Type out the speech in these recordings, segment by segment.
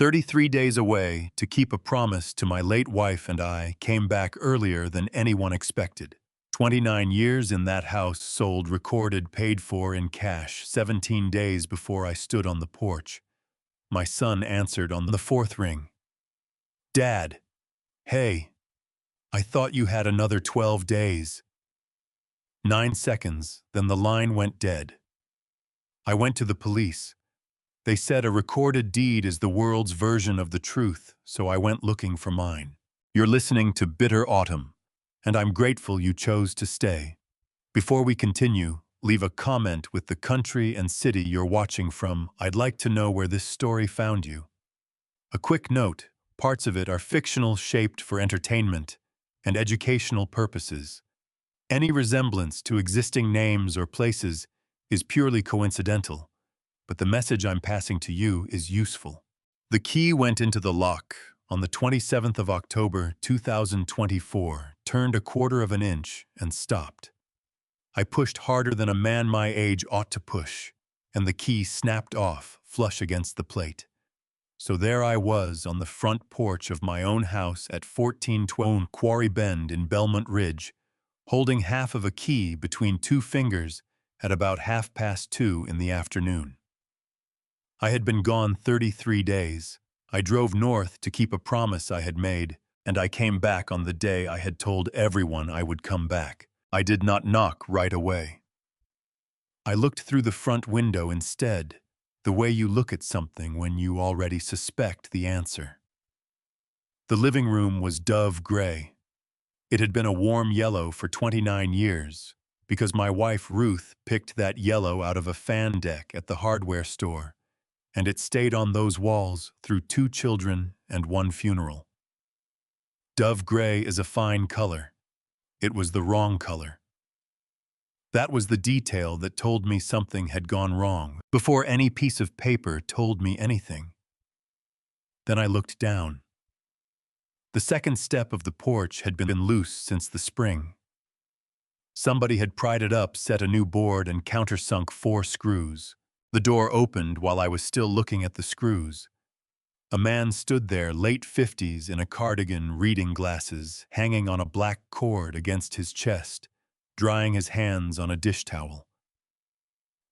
33 days away to keep a promise to my late wife and I came back earlier than anyone expected. 29 years in that house, sold, recorded, paid for in cash, 17 days before I stood on the porch. My son answered on the fourth ring. "Dad, hey, I thought you had another 12 days. 9 seconds, then the line went dead. I went to the police. They said a recorded deed is the world's version of the truth, so I went looking for mine. You're listening to Bitter Autumn, and I'm grateful you chose to stay. Before we continue, leave a comment with the country and city you're watching from. I'd like to know where this story found you. A quick note, parts of it are fictional, shaped for entertainment and educational purposes. Any resemblance to existing names or places is purely coincidental, but the message I'm passing to you is useful. The key went into the lock on the 27th of October, 2024, turned a quarter of an inch and stopped. I pushed harder than a man my age ought to push, and the key snapped off, flush against the plate. So there I was on the front porch of my own house at 1412 Quarry Bend in Belmont Ridge, holding half of a key between two fingers at about 2:30 in the afternoon. I had been gone 33 days. I drove north to keep a promise I had made, and I came back on the day I had told everyone I would come back. I did not knock right away. I looked through the front window instead, the way you look at something when you already suspect the answer. The living room was dove gray. It had been a warm yellow for 29 years, because my wife Ruth picked that yellow out of a fan deck at the hardware store, and it stayed on those walls through 2 children and 1 funeral. Dove gray is a fine color. It was the wrong color. That was the detail that told me something had gone wrong, before any piece of paper told me anything. Then I looked down. The second step of the porch had been loose since the spring. Somebody had pried it up, set a new board, and countersunk 4 screws. The door opened while I was still looking at the screws. A man stood there, late 50s, in a cardigan, reading glasses, hanging on a black cord against his chest, drying his hands on a dish towel.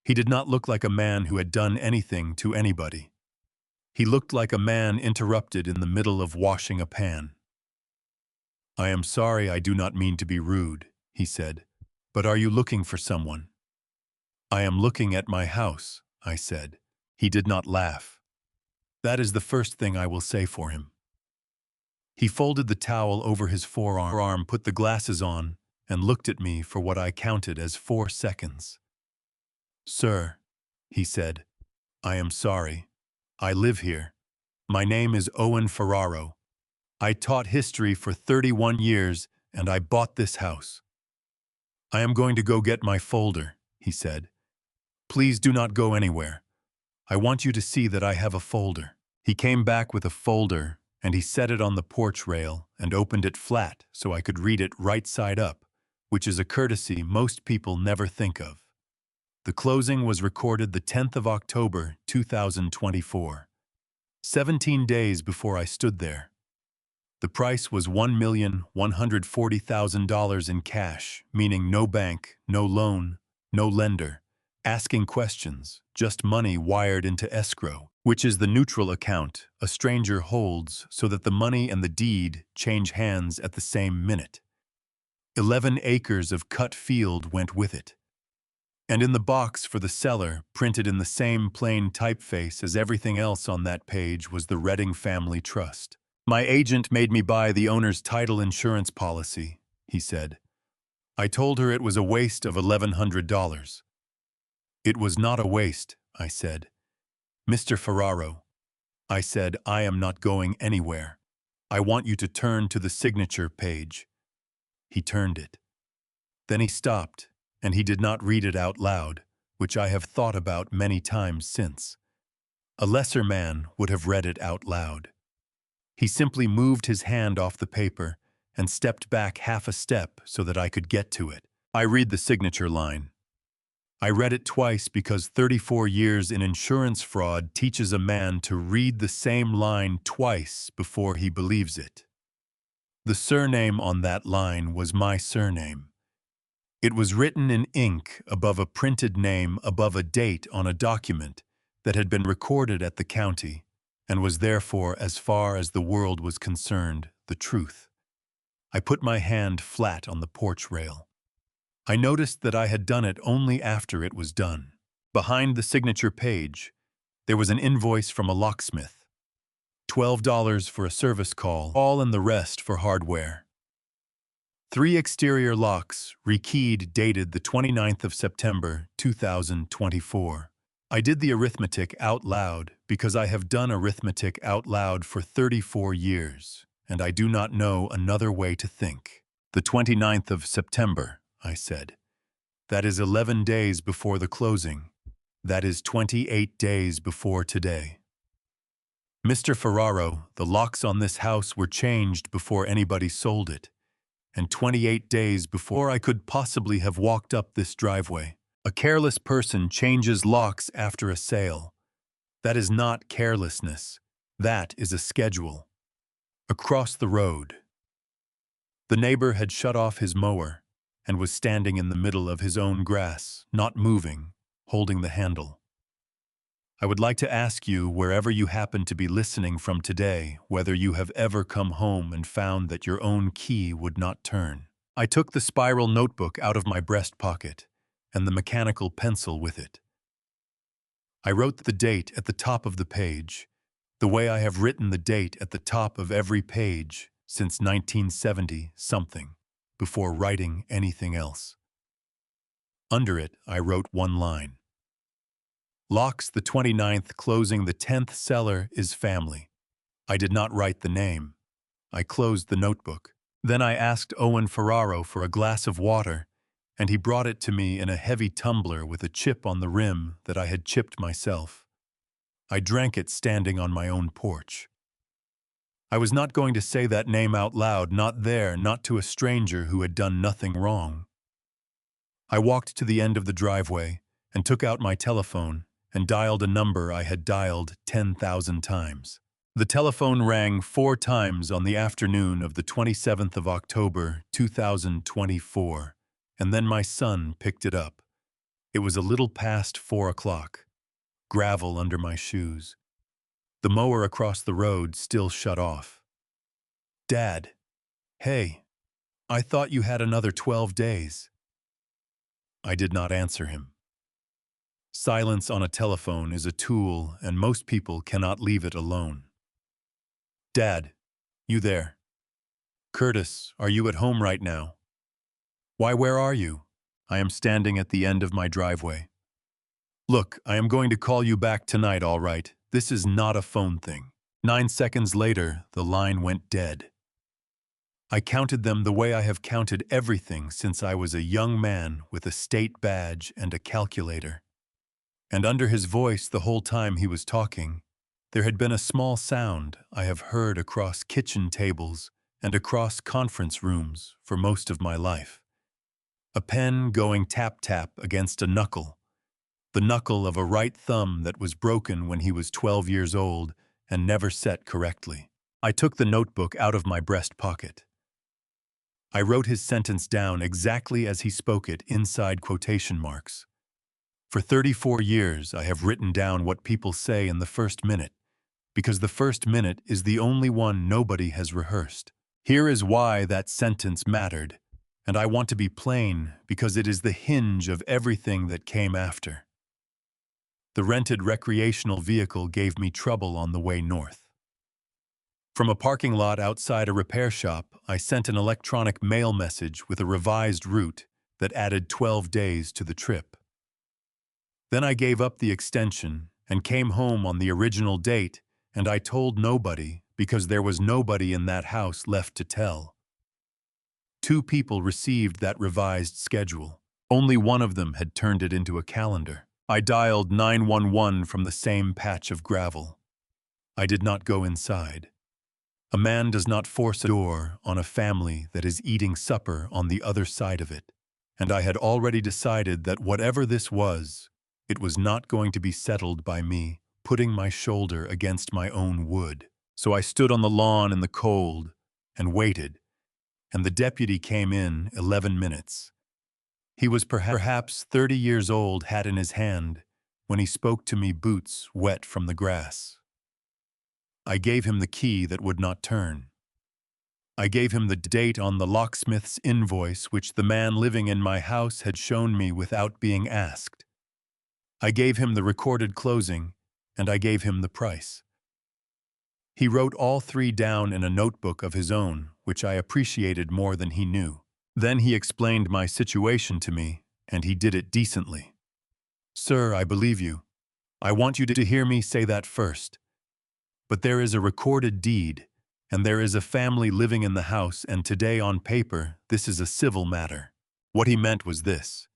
He did not look like a man who had done anything to anybody. He looked like a man interrupted in the middle of washing a pan. "I am sorry, I do not mean to be rude," he said, "but are you looking for someone?" "I am looking at my house," I said. He did not laugh. That is the first thing I will say for him. He folded the towel over his forearm, put the glasses on, and looked at me for what I counted as 4 seconds. "Sir," he said, "I am sorry. I live here. My name is Owen Ferraro. I taught history for 31 years, and I bought this house." "I am going to go get my folder," he said. "Please do not go anywhere. I want you to see that I have a folder." He came back with a folder, and he set it on the porch rail and opened it flat so I could read it right side up, which is a courtesy most people never think of. The closing was recorded the 10th of October, 2024. 17 days before I stood there. The price was $1,140,000 in cash, meaning no bank, no loan, no lender, asking questions, just money wired into escrow, which is the neutral account a stranger holds so that the money and the deed change hands at the same minute. 11 acres of cut field went with it. And in the box for the seller, printed in the same plain typeface as everything else on that page, was the Redding Family Trust. "My agent made me buy the owner's title insurance policy," he said. "I told her it was a waste of $1,100. "It was not a waste," I said. "Mr. Ferraro," I said, "I am not going anywhere. I want you to turn to the signature page." He turned it. Then he stopped, and he did not read it out loud, which I have thought about many times since. A lesser man would have read it out loud. He simply moved his hand off the paper and stepped back half a step so that I could get to it. I read the signature line. I read it twice because 34 years in insurance fraud teaches a man to read the same line twice before he believes it. The surname on that line was my surname. It was written in ink above a printed name above a date on a document that had been recorded at the county and was therefore, as far as the world was concerned, the truth. I put my hand flat on the porch rail. I noticed that I had done it only after it was done. Behind the signature page, there was an invoice from a locksmith. $12 for a service call, all and the rest for hardware. 3 exterior locks, rekeyed, dated the 29th of September, 2024. I did the arithmetic out loud because I have done arithmetic out loud for 34 years, and I do not know another way to think. The 29th of September, I said. That is 11 days before the closing. That is 28 days before today. Mr. Ferraro, the locks on this house were changed before anybody sold it, and 28 days before I could possibly have walked up this driveway. A careless person changes locks after a sale. That is not carelessness. That is a schedule. Across the road. The neighbor had shut off his mower and was standing in the middle of his own grass, not moving, holding the handle. I would like to ask you, wherever you happen to be listening from today, whether you have ever come home and found that your own key would not turn. I took the spiral notebook out of my breast pocket and the mechanical pencil with it. I wrote the date at the top of the page, the way I have written the date at the top of every page since 1970-something, before writing anything else. Under it, I wrote one line. Locks the 29th, closing the 10th, seller is family. I did not write the name. I closed the notebook. Then I asked Owen Ferraro for a glass of water, and he brought it to me in a heavy tumbler with a chip on the rim that I had chipped myself. I drank it standing on my own porch. I was not going to say that name out loud, not there, not to a stranger who had done nothing wrong. I walked to the end of the driveway and took out my telephone and dialed a number I had dialed 10,000 times. The telephone rang 4 times on the afternoon of the 27th of October, 2024, and then my son picked it up. It was a little past 4 o'clock. Gravel under my shoes. The mower across the road still shut off. Dad. Hey. I thought you had another 12 days. I did not answer him. Silence on a telephone is a tool, and most people cannot leave it alone. Dad, you there? Curtis, are you at home right now? Why, where are you? I am standing at the end of my driveway. Look, I am going to call you back tonight, all right? This is not a phone thing. 9 seconds later, the line went dead. I counted them the way I have counted everything since I was a young man with a state badge and a calculator. And under his voice the whole time he was talking, there had been a small sound I have heard across kitchen tables and across conference rooms for most of my life. A pen going tap-tap against a knuckle, the knuckle of a right thumb that was broken when he was 12 years old and never set correctly. I took the notebook out of my breast pocket. I wrote his sentence down exactly as he spoke it inside quotation marks. For 34 years, I have written down what people say in the first minute, because the first minute is the only one nobody has rehearsed. Here is why that sentence mattered, and I want to be plain because it is the hinge of everything that came after. The rented recreational vehicle gave me trouble on the way north. From a parking lot outside a repair shop, I sent an electronic mail message with a revised route that added 12 days to the trip. Then I gave up the extension and came home on the original date, and I told nobody because there was nobody in that house left to tell. 2 people received that revised schedule. Only one of them had turned it into a calendar. I dialed 911 from the same patch of gravel. I did not go inside. A man does not force a door on a family that is eating supper on the other side of it, and I had already decided that whatever this was, it was not going to be settled by me putting my shoulder against my own wood. So I stood on the lawn in the cold and waited, and the deputy came in 11 minutes. He was perhaps 30 years old, hat in his hand, when he spoke to me, boots wet from the grass. I gave him the key that would not turn. I gave him the date on the locksmith's invoice which the man living in my house had shown me without being asked. I gave him the recorded closing, and I gave him the price. He wrote all three down in a notebook of his own, which I appreciated more than he knew. Then he explained my situation to me, and he did it decently. Sir, I believe you. I want you to hear me say that first. But there is a recorded deed, and there is a family living in the house, and today on paper, this is a civil matter. What he meant was this.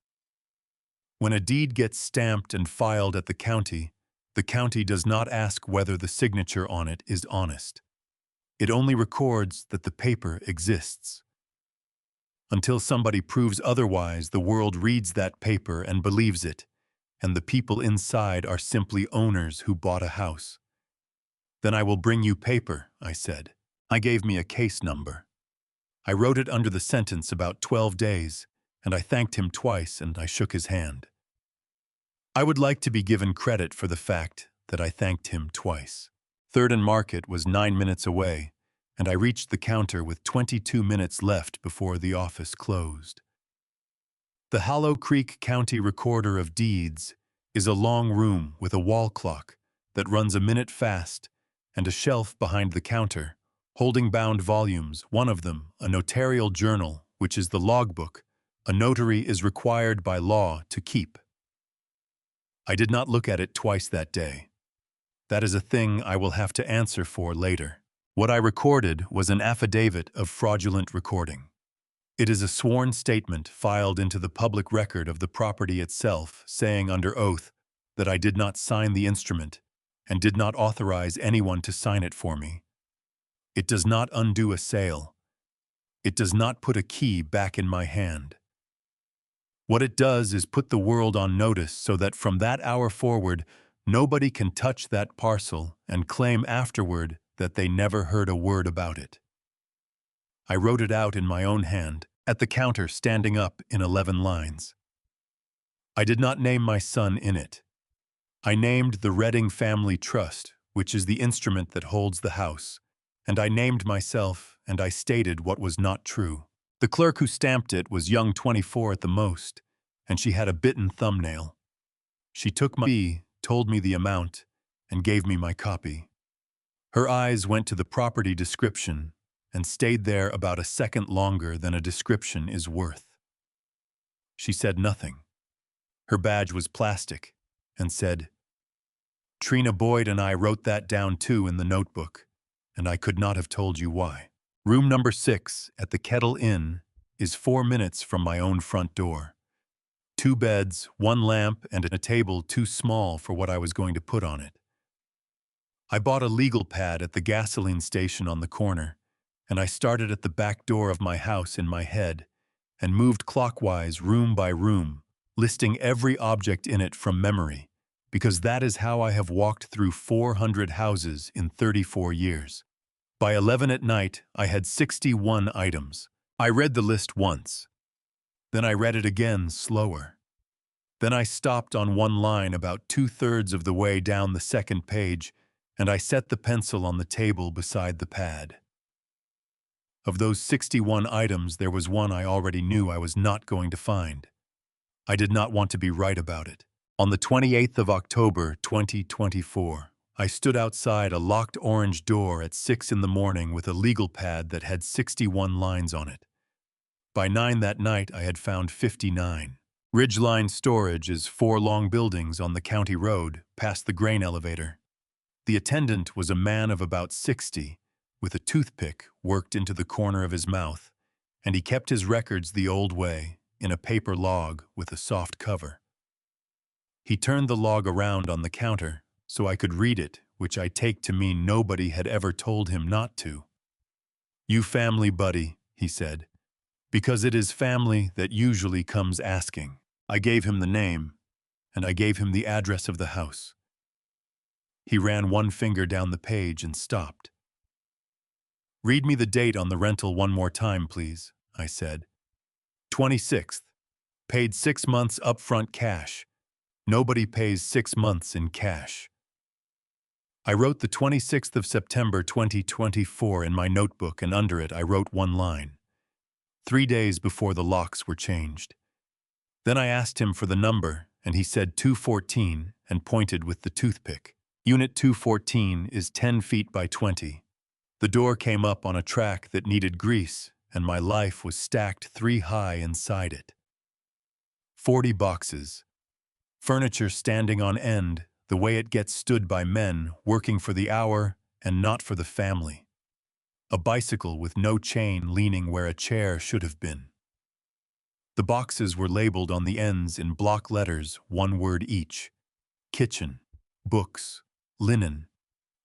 When a deed gets stamped and filed at the county does not ask whether the signature on it is honest. It only records that the paper exists. Until somebody proves otherwise, the world reads that paper and believes it, and the people inside are simply owners who bought a house. Then I will bring you paper, I said. I gave me a case number. I wrote it under the sentence about 12 days, and I thanked him twice and I shook his hand. I would like to be given credit for the fact that I thanked him twice. 3rd and Market was 9 minutes away, and I reached the counter with 22 minutes left before the office closed. The Hollow Creek County Recorder of Deeds is a long room with a wall clock that runs a minute fast and a shelf behind the counter, holding bound volumes, one of them a notarial journal, which is the logbook a notary is required by law to keep. I did not look at it twice that day. That is a thing I will have to answer for later. What I recorded was an affidavit of fraudulent recording. It is a sworn statement filed into the public record of the property itself, saying under oath that I did not sign the instrument and did not authorize anyone to sign it for me. It does not undo a sale. It does not put a key back in my hand. What it does is put the world on notice so that from that hour forward, nobody can touch that parcel and claim afterward that they never heard a word about it. I wrote it out in my own hand, at the counter standing up in 11 lines. I did not name my son in it. I named the Redding Family Trust, which is the instrument that holds the house, and I named myself, and I stated what was not true. The clerk who stamped it was young, 24 at the most, and she had a bitten thumbnail. She took my fee, told me the amount, and gave me my copy. Her eyes went to the property description and stayed there about a second longer than a description is worth. She said nothing. Her badge was plastic, and said, "Trina Boyd and I wrote that down too in the notebook, and I could not have told you why. Room number 6 at the Kettle Inn is 4 minutes from my own front door. 2 beds, 1 lamp, and a table too small for what I was going to put on it. I bought a legal pad at the gasoline station on the corner, and I started at the back door of my house in my head and moved clockwise room by room, listing every object in it from memory, because that is how I have walked through 400 houses in 34 years. By 11 at night, I had 61 items. I read the list once. Then I read it again, slower. Then I stopped on one line about 2/3 of the way down the second page, and I set the pencil on the table beside the pad. Of those 61 items, there was one I already knew I was not going to find. I did not want to be right about it. On the 28th of October, 2024, I stood outside a locked orange door at 6 in the morning with a legal pad that had 61 lines on it. By 9 that night, I had found 59. Ridgeline Storage is 4 long buildings on the county road, past the grain elevator. The attendant was a man of about 60, with a toothpick worked into the corner of his mouth, and he kept his records the old way, in a paper log with a soft cover. He turned the log around on the counter so I could read it, which I take to mean nobody had ever told him not to. "You family buddy," he said. Because it is family that usually comes asking. I gave him the name, and I gave him the address of the house. He ran one finger down the page and stopped. "Read me the date on the rental one more time, please," I said. 26th. Paid 6 months upfront cash. Nobody pays 6 months in cash. I wrote the 26th of September 2024 in my notebook, and under it I wrote one line. 3 days before the locks were changed. Then I asked him for the number, and he said 214 and pointed with the toothpick. Unit 214 is 10 feet by 20. The door came up on a track that needed grease, and my life was stacked 3 high inside it. 40 boxes. Furniture standing on end, the way it gets stood by men working for the hour and not for the family. A bicycle with no chain leaning where a chair should have been. The boxes were labeled on the ends in block letters, one word each. Kitchen, books, linen.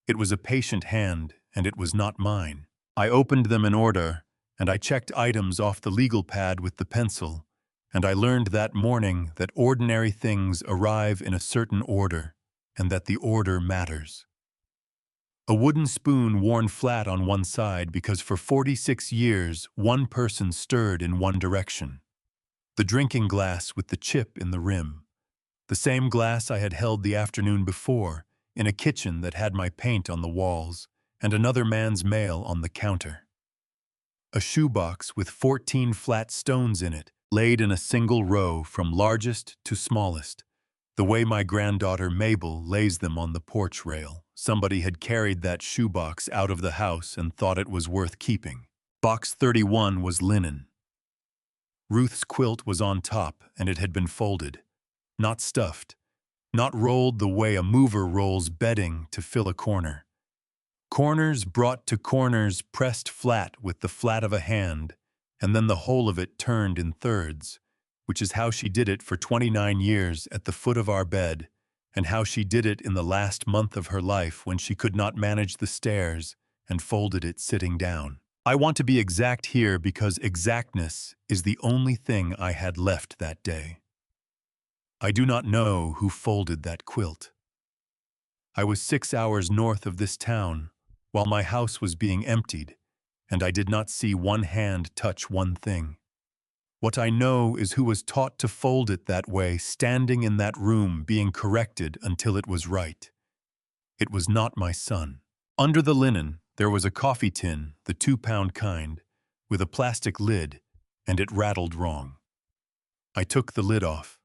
It was a patient hand, and it was not mine. I opened them in order, and I checked items off the legal pad with the pencil, and I learned that morning that ordinary things arrive in a certain order, and that the order matters. A wooden spoon worn flat on one side because for 46 years one person stirred in one direction. The drinking glass with the chip in the rim. The same glass I had held the afternoon before, in a kitchen that had my paint on the walls, and another man's mail on the counter. A shoebox with 14 flat stones in it, laid in a single row from largest to smallest, the way my granddaughter Mabel lays them on the porch rail. Somebody had carried that shoebox out of the house and thought it was worth keeping. Box 31 was linen. Ruth's quilt was on top, and it had been folded, not stuffed, not rolled the way a mover rolls bedding to fill a corner. Corners brought to corners pressed flat with the flat of a hand, and then the whole of it turned in thirds, which is how she did it for 29 years at the foot of our bed, and how she did it in the last month of her life when she could not manage the stairs and folded it sitting down. I want to be exact here because exactness is the only thing I had left that day. I do not know who folded that quilt. I was 6 hours north of this town, while my house was being emptied, and I did not see one hand touch one thing. What I know is who was taught to fold it that way, standing in that room being corrected until it was right. It was not my son. Under the linen, there was a coffee tin, the 2-pound kind, with a plastic lid, and it rattled wrong. I took the lid off.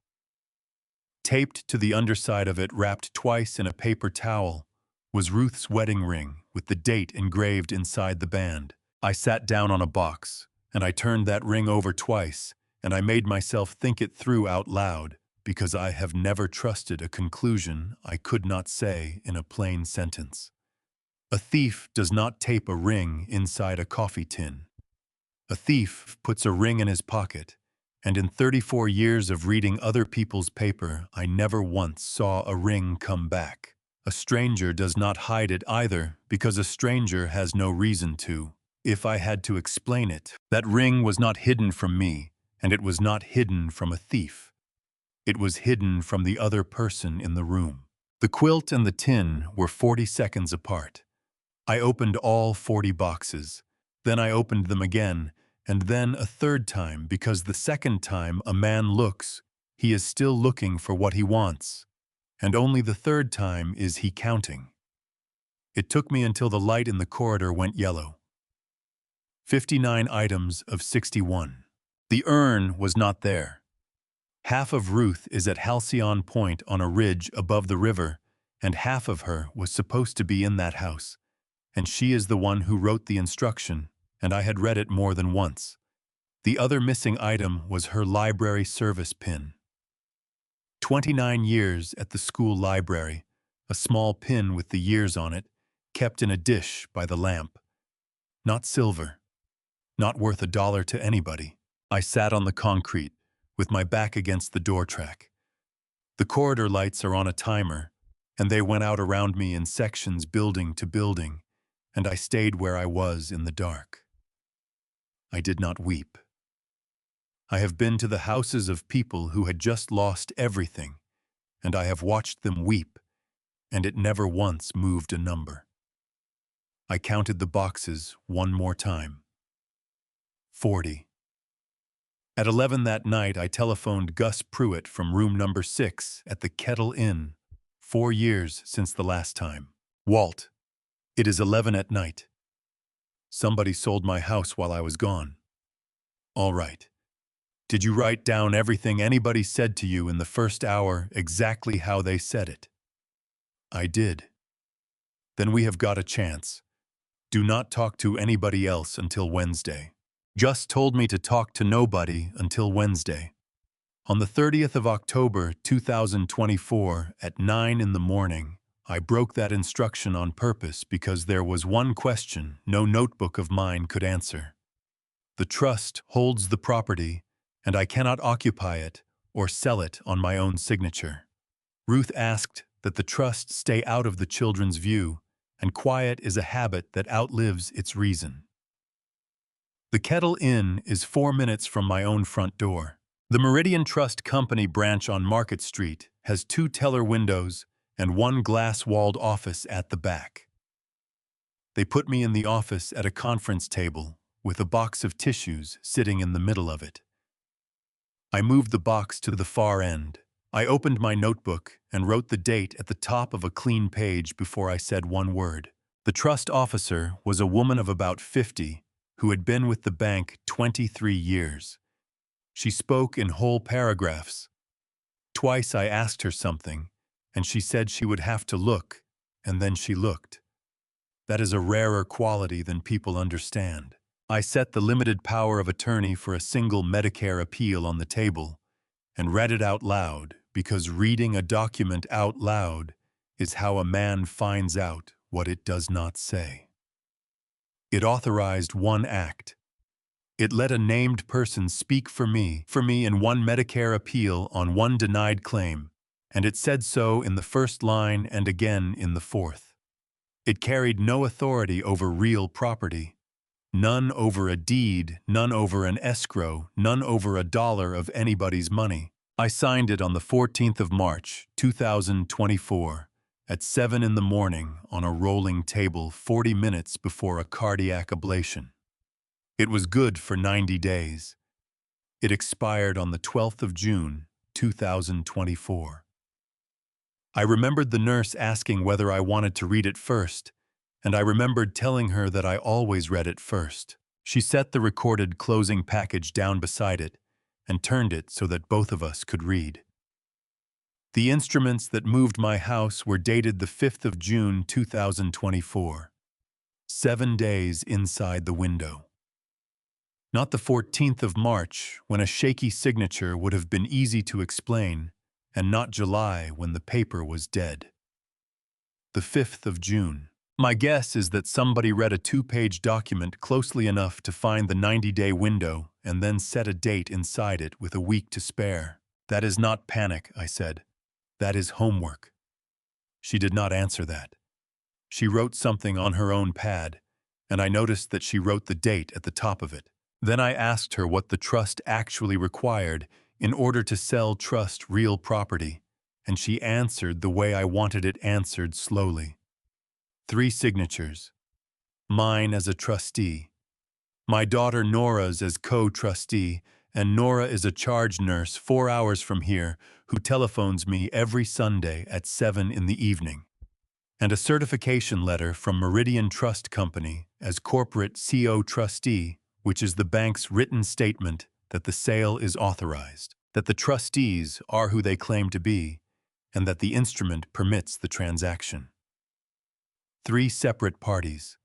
Taped to the underside of it, wrapped twice in a paper towel, was Ruth's wedding ring with the date engraved inside the band. I sat down on a box, and I turned that ring over twice, and I made myself think it through out loud, because I have never trusted a conclusion I could not say in a plain sentence. A thief does not tape a ring inside a coffee tin. A thief puts a ring in his pocket, and in 34 years of reading other people's paper, I never once saw a ring come back. A stranger does not hide it either, because a stranger has no reason to. If I had to explain it, that ring was not hidden from me, and it was not hidden from a thief. It was hidden from the other person in the room. The quilt and the tin were 40 seconds apart. I opened all 40 boxes. Then I opened them again, and then a third time, because the second time a man looks, he is still looking for what he wants. And only the third time is he counting. It took me until the light in the corridor went yellow. 59 items of 61. The urn was not there. Half of Ruth is at Halcyon Point on a ridge above the river, and half of her was supposed to be in that house. And she is the one who wrote the instruction, and I had read it more than once. The other missing item was her library service pin. 29 years at the school library, a small pin with the years on it, kept in a dish by the lamp. Not silver, not worth $1 to anybody. I sat on the concrete, with my back against the door track. The corridor lights are on a timer, and they went out around me in sections building to building, and I stayed where I was in the dark. I did not weep. I have been to the houses of people who had just lost everything, and I have watched them weep, and it never once moved a number. I counted the boxes one more time. 40. At 11 that night, I telephoned Gus Pruitt from room number 6 at the Kettle Inn. 4 years since the last time. Walt, it is 11 at night. Somebody sold my house while I was gone. All right. Did you write down everything anybody said to you in the first hour, exactly how they said it? I did. Then we have got a chance. Do not talk to anybody else until Wednesday. Gus told me to talk to nobody until Wednesday. On the 30th of October, 2024, at 9 in the morning, I broke that instruction on purpose because there was one question no notebook of mine could answer. The trust holds the property, and I cannot occupy it or sell it on my own signature. Ruth asked that the trust stay out of the children's view, and quiet is a habit that outlives its reason. The Kettle Inn is 4 minutes from my own front door. The Meridian Trust Company branch on Market Street has 2 teller windows and 1 glass-walled office at the back. They put me in the office at a conference table with a box of tissues sitting in the middle of it. I moved the box to the far end. I opened my notebook and wrote the date at the top of a clean page before I said one word. The trust officer was a woman of about 50 who had been with the bank 23 years. She spoke in whole paragraphs. Twice I asked her something, and she said she would have to look, and then she looked. That is a rarer quality than people understand. I set the limited power of attorney for a single Medicare appeal on the table and read it out loud because reading a document out loud is how a man finds out what it does not say. It authorized one act. It let a named person speak for me in one Medicare appeal on one denied claim, and it said so in the first line and again in the fourth. It carried no authority over real property. None over a deed, none over an escrow, none over $1 of anybody's money. I signed it on the 14th of March, 2024, at 7 in the morning on a rolling table 40 minutes before a cardiac ablation. It was good for 90 days. It expired on the 12th of June, 2024. I remembered the nurse asking whether I wanted to read it first, and I remembered telling her that I always read it first. She set the recorded closing package down beside it and turned it so that both of us could read. The instruments that moved my house were dated the 5th of June, 2024. 7 days inside the window. Not the 14th of March, when a shaky signature would have been easy to explain, and not July, when the paper was dead. The 5th of June. My guess is that somebody read a 2-page document closely enough to find the 90-day window and then set a date inside it with a week to spare. That is not panic, I said. That is homework. She did not answer that. She wrote something on her own pad, and I noticed that she wrote the date at the top of it. Then I asked her what the trust actually required in order to sell trust real property, and she answered the way I wanted it answered slowly. 3 signatures. Mine as a trustee. My daughter Nora's as co-trustee, and Nora is a charge nurse 4 hours from here who telephones me every Sunday at 7 in the evening. And a certification letter from Meridian Trust Company as corporate CO trustee, which is the bank's written statement that the sale is authorized, that the trustees are who they claim to be, and that the instrument permits the transaction. 3 separate parties.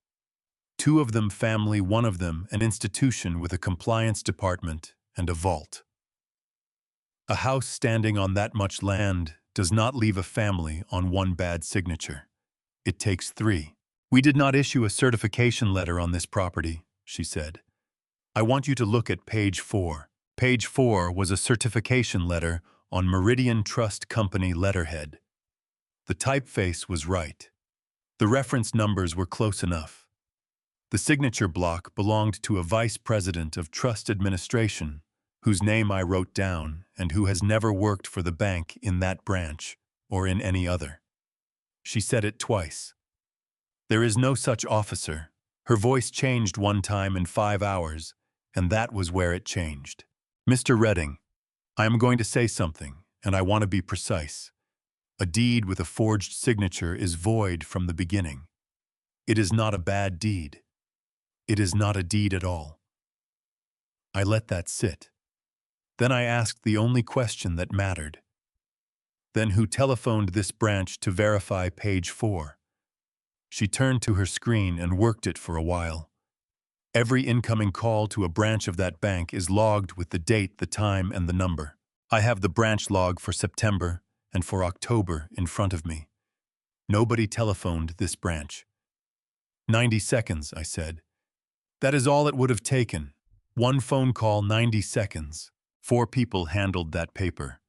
2 of them family, 1 of them an institution with a compliance department and a vault. A house standing on that much land does not leave a family on 1 bad signature. It takes 3. We did not issue a certification letter on this property, she said. I want you to look at page 4. Page 4 was a certification letter on Meridian Trust Company letterhead. The typeface was right. The reference numbers were close enough. The signature block belonged to a vice president of trust administration, whose name I wrote down and who has never worked for the bank in that branch or in any other. She said it twice. There is no such officer. Her voice changed one time in 5 hours, and that was where it changed. Mr. Redding, I am going to say something, and I want to be precise. A deed with a forged signature is void from the beginning. It is not a bad deed. It is not a deed at all. I let that sit. Then I asked the only question that mattered. Then who telephoned this branch to verify page 4? She turned to her screen and worked it for a while. Every incoming call to a branch of that bank is logged with the date, the time, and the number. I have the branch log for September and for October in front of me. Nobody telephoned this branch. 90 seconds, I said. That is all it would have taken. One phone call, 90 seconds. 4 people handled that paper.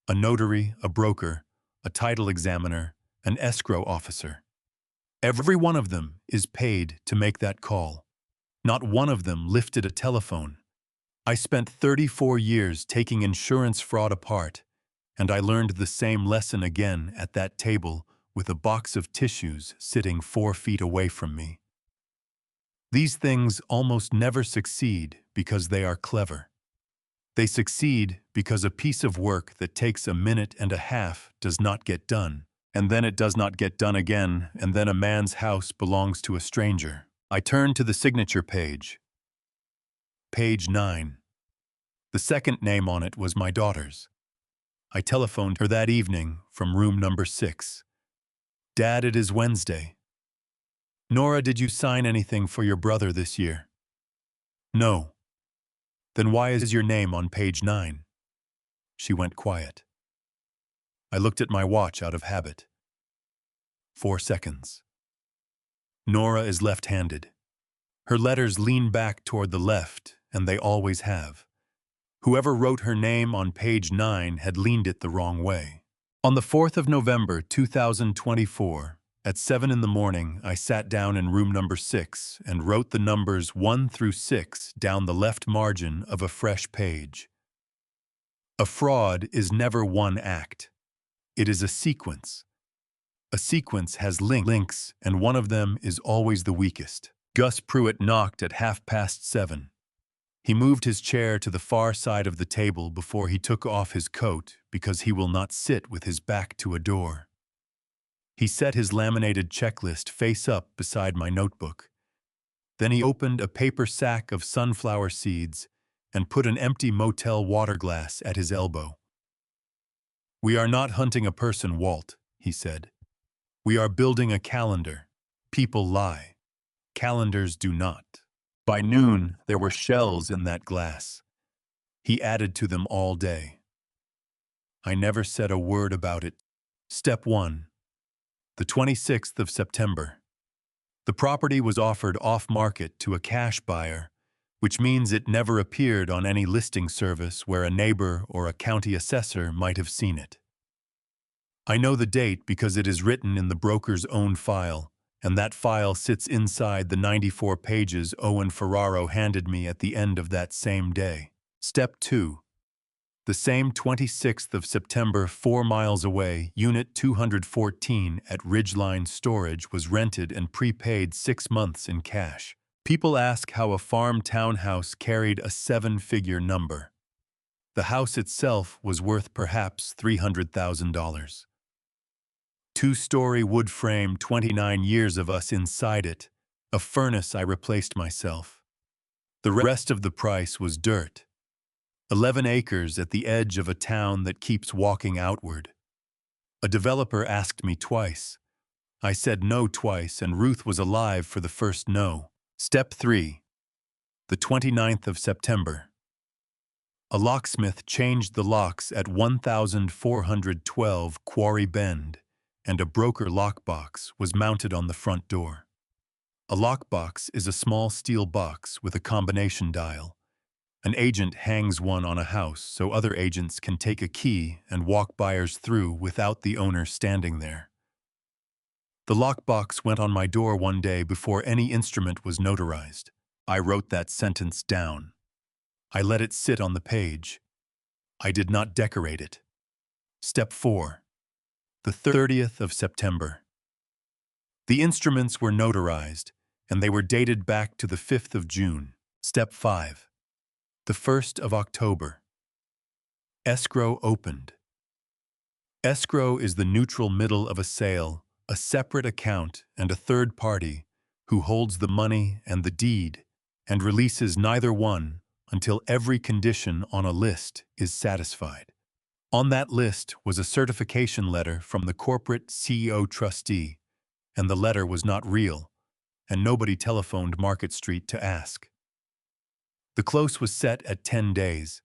A notary, a broker, a title examiner, an escrow officer. Every one of them is paid to make that call. Not one of them lifted a telephone. I spent 34 years taking insurance fraud apart, and I learned the same lesson again at that table with a box of tissues sitting 4 feet away from me. These things almost never succeed because they are clever. They succeed because a piece of work that takes a minute and a half does not get done, and then it does not get done again, and then a man's house belongs to a stranger. I turned to the signature page. Page 9. The second name on it was my daughter's. I telephoned her that evening from room number 6. Dad, it is Wednesday. Nora, did you sign anything for your brother this year? No. Then why is your name on page 9? She went quiet. I looked at my watch out of habit. 4 seconds. Nora is left-handed. Her letters lean back toward the left, and they always have. Whoever wrote her name on page 9 had leaned it the wrong way. On the 4th of November, 2024, at 7 in the morning, I sat down in room number 6 and wrote the numbers 1 through 6 down the left margin of a fresh page. A fraud is never one act. It is a sequence. A sequence has links, and one of them is always the weakest. Gus Pruitt knocked at 7:30. He moved his chair to the far side of the table before he took off his coat because he will not sit with his back to a door. He set his laminated checklist face up beside my notebook. Then he opened a paper sack of sunflower seeds and put an empty motel water glass at his elbow. We are not hunting a person, Walt, he said. We are building a calendar. People lie. Calendars do not. By noon, there were shells in that glass. He added to them all day. I never said a word about it. Step 1. The 26th of September. The property was offered off-market to a cash buyer, which means it never appeared on any listing service where a neighbor or a county assessor might have seen it. I know the date because it is written in the broker's own file, and that file sits inside the 94 pages Owen Ferraro handed me at the end of that same day. Step 2. The same 26th of September, 4 miles away, Unit 214 at Ridgeline Storage was rented and prepaid 6 months in cash. People ask how a farm townhouse carried a 7-figure number. The house itself was worth perhaps $300,000. 2-story wood frame, 29 years of us inside it. A furnace I replaced myself. The rest of the price was dirt. 11 acres at the edge of a town that keeps walking outward. A developer asked me twice. I said no twice, and Ruth was alive for the first no. Step 3. The 29th of September. A locksmith changed the locks at 1412 Quarry Bend, and a broker lockbox was mounted on the front door. A lockbox is a small steel box with a combination dial. An agent hangs one on a house so other agents can take a key and walk buyers through without the owner standing there. The lockbox went on my door one day before any instrument was notarized. I wrote that sentence down. I let it sit on the page. I did not decorate it. Step 4. The 30th of September. The instruments were notarized, and they were dated back to the 5th of June. Step 5. The 1st of October. Escrow opened. Escrow is the neutral middle of a sale, a separate account and a third party who holds the money and the deed and releases neither one until every condition on a list is satisfied. On that list was a certification letter from the corporate CEO trustee, and the letter was not real, and nobody telephoned Market Street to ask. The close was set at 10 days.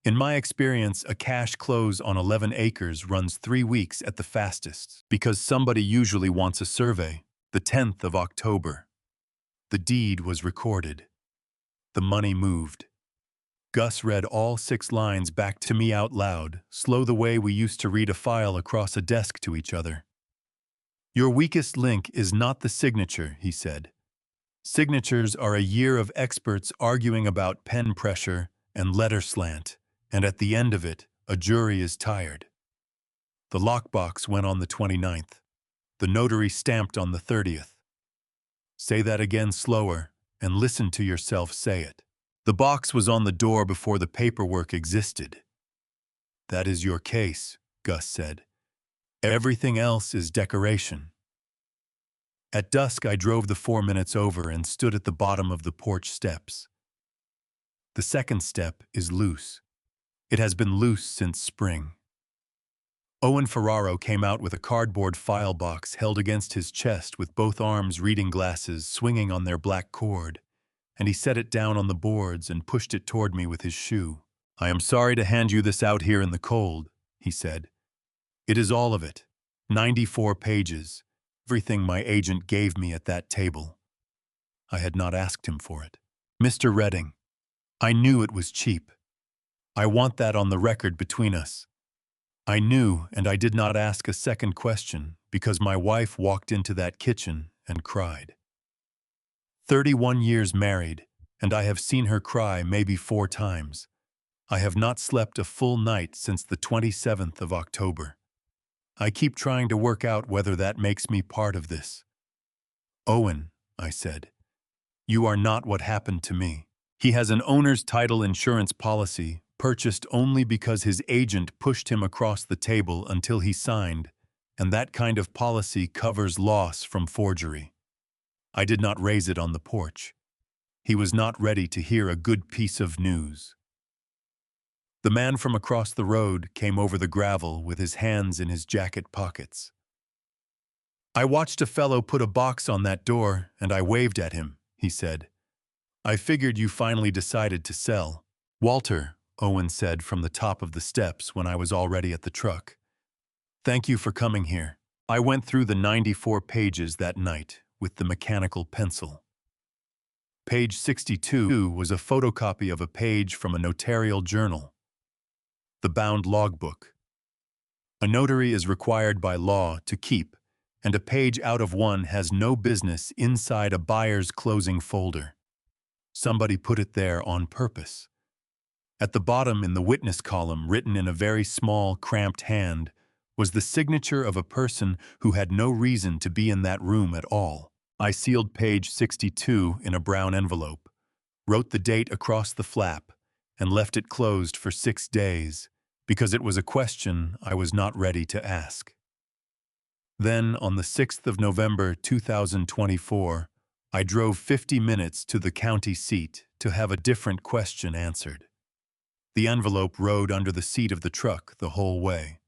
In my experience, a cash close on 11 acres runs 3 weeks at the fastest, because somebody usually wants a survey. The 10th of October. The deed was recorded. The money moved. Gus read all 6 lines back to me out loud, slow the way we used to read a file across a desk to each other. "Your weakest link is not the signature," he said. "Signatures are a year of experts arguing about pen pressure and letter slant, and at the end of it, a jury is tired." The lockbox went on the 29th. The notary stamped on the 30th. Say that again slower, and listen to yourself say it. The box was on the door before the paperwork existed. "That is your case," Gus said. "Everything else is decoration." At dusk, I drove the 4 minutes over and stood at the bottom of the porch steps. The second step is loose. It has been loose since spring. Owen Ferraro came out with a cardboard file box held against his chest with both arms reading glasses swinging on their black cord, and he set it down on the boards and pushed it toward me with his shoe. "I am sorry to hand you this out here in the cold," he said. "It is all of it. 94 pages. Everything my agent gave me at that table." I had not asked him for it. "Mr. Redding, I knew it was cheap. I want that on the record between us. I knew, and I did not ask a second question because my wife walked into that kitchen and cried. 31 years married, and I have seen her cry maybe 4 times. I have not slept a full night since the 27th of October. I keep trying to work out whether that makes me part of this." "Owen," I said, "you are not what happened to me. He has an owner's title insurance policy, purchased only because his agent pushed him across the table until he signed, and that kind of policy covers loss from forgery. I did not raise it on the porch. He was not ready to hear a good piece of news." The man from across the road came over the gravel with his hands in his jacket pockets. "I watched a fellow put a box on that door, and I waved at him," he said. "I figured you finally decided to sell." "Walter," Owen said from the top of the steps when I was already at the truck, "thank you for coming here." I went through the 94 pages that night with the mechanical pencil. Page 62 was a photocopy of a page from a notarial journal. The bound logbook. A notary is required by law to keep, and a page out of one has no business inside a buyer's closing folder. Somebody put it there on purpose. At the bottom in the witness column, written in a very small, cramped hand, was the signature of a person who had no reason to be in that room at all. I sealed page 62 in a brown envelope, wrote the date across the flap, and left it closed for 6 days, because it was a question I was not ready to ask. Then, on the 6th of November 2024, I drove 50 minutes to the county seat to have a different question answered. The envelope rode under the seat of the truck the whole way.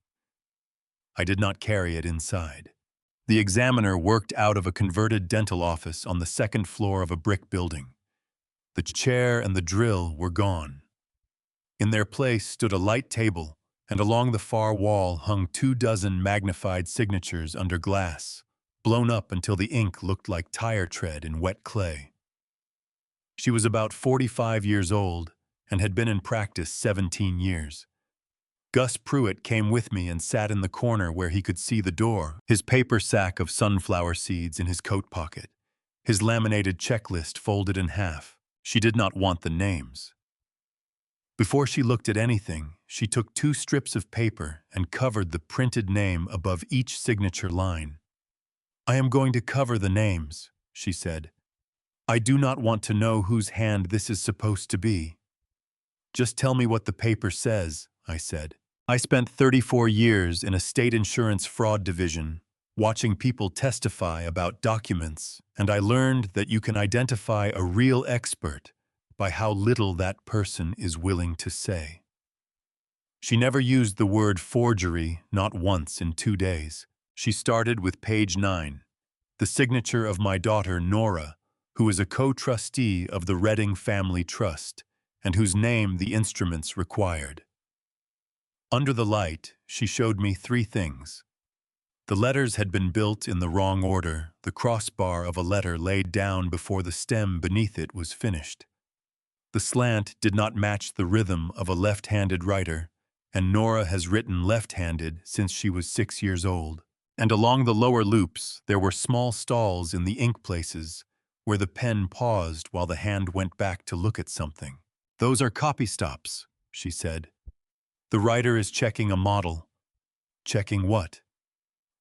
I did not carry it inside. The examiner worked out of a converted dental office on the 2nd floor of a brick building. The chair and the drill were gone. In their place stood a light table, and along the far wall hung 24 magnified signatures under glass, blown up until the ink looked like tire tread in wet clay. She was about 45 years old and had been in practice 17 years. Gus Pruitt came with me and sat in the corner where he could see the door, his paper sack of sunflower seeds in his coat pocket, his laminated checklist folded in half. She did not want the names. Before she looked at anything, she took 2 strips of paper and covered the printed name above each signature line. "I am going to cover the names," she said. "I do not want to know whose hand this is supposed to be." "Just tell me what the paper says," I said. I spent 34 years in a state insurance fraud division, watching people testify about documents, and I learned that you can identify a real expert by how little that person is willing to say. She never used the word forgery, not once in 2 days. She started with page 9, the signature of my daughter Nora, who is a co-trustee of the Redding Family Trust, and whose name the instruments required. Under the light, she showed me 3 things. The letters had been built in the wrong order, the crossbar of a letter laid down before the stem beneath it was finished. The slant did not match the rhythm of a left-handed writer, and Nora has written left-handed since she was 6 years old. And along the lower loops, there were small stalls in the ink places, where the pen paused while the hand went back to look at something. "Those are copy stops," she said. "The writer is checking a model." "Checking what?"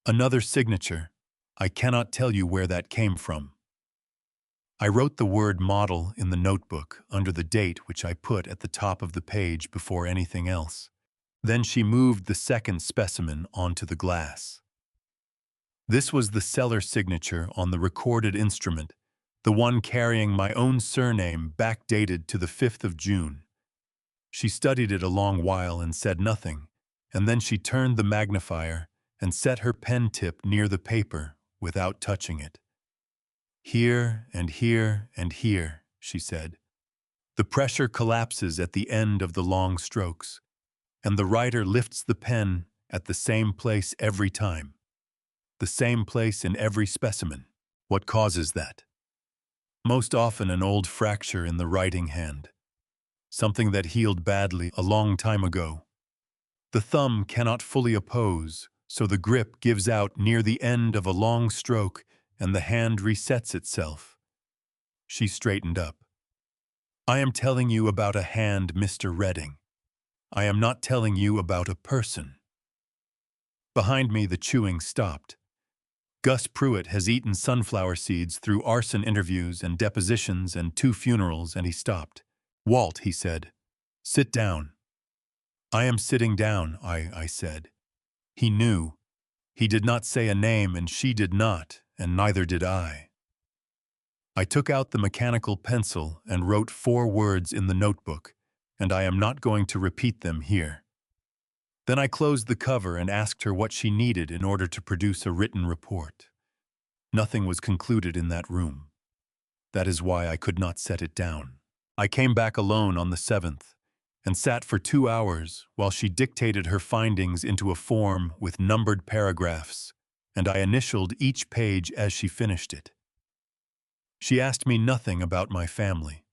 "Another signature. I cannot tell you where that came from." I wrote the word model in the notebook under the date which I put at the top of the page before anything else. Then she moved the second specimen onto the glass. This was the seller signature on the recorded instrument, the one carrying my own surname backdated to the 5th of June. She studied it a long while and said nothing, and then she turned the magnifier and set her pen tip near the paper without touching it. "Here and here and here," she said. "The pressure collapses at the end of the long strokes, and the writer lifts the pen at the same place every time. The same place in every specimen. What causes that? Most often an old fracture in the writing hand. Something that healed badly a long time ago. The thumb cannot fully oppose, so the grip gives out near the end of a long stroke and the hand resets itself." She straightened up. "I am telling you about a hand, Mr. Redding. I am not telling you about a person." Behind me, the chewing stopped. Gus Pruitt has eaten sunflower seeds through arson interviews and depositions and 2 funerals, and he stopped. "Walt," he said, "sit down." "I am sitting down," I said. He knew. He did not say a name, and she did not, and neither did I. I took out the mechanical pencil and wrote 4 words in the notebook, and I am not going to repeat them here. Then I closed the cover and asked her what she needed in order to produce a written report. Nothing was concluded in that room. That is why I could not set it down. I came back alone on the 7th and sat for 2 hours while she dictated her findings into a form with numbered paragraphs, and I initialed each page as she finished it. She asked me nothing about my family.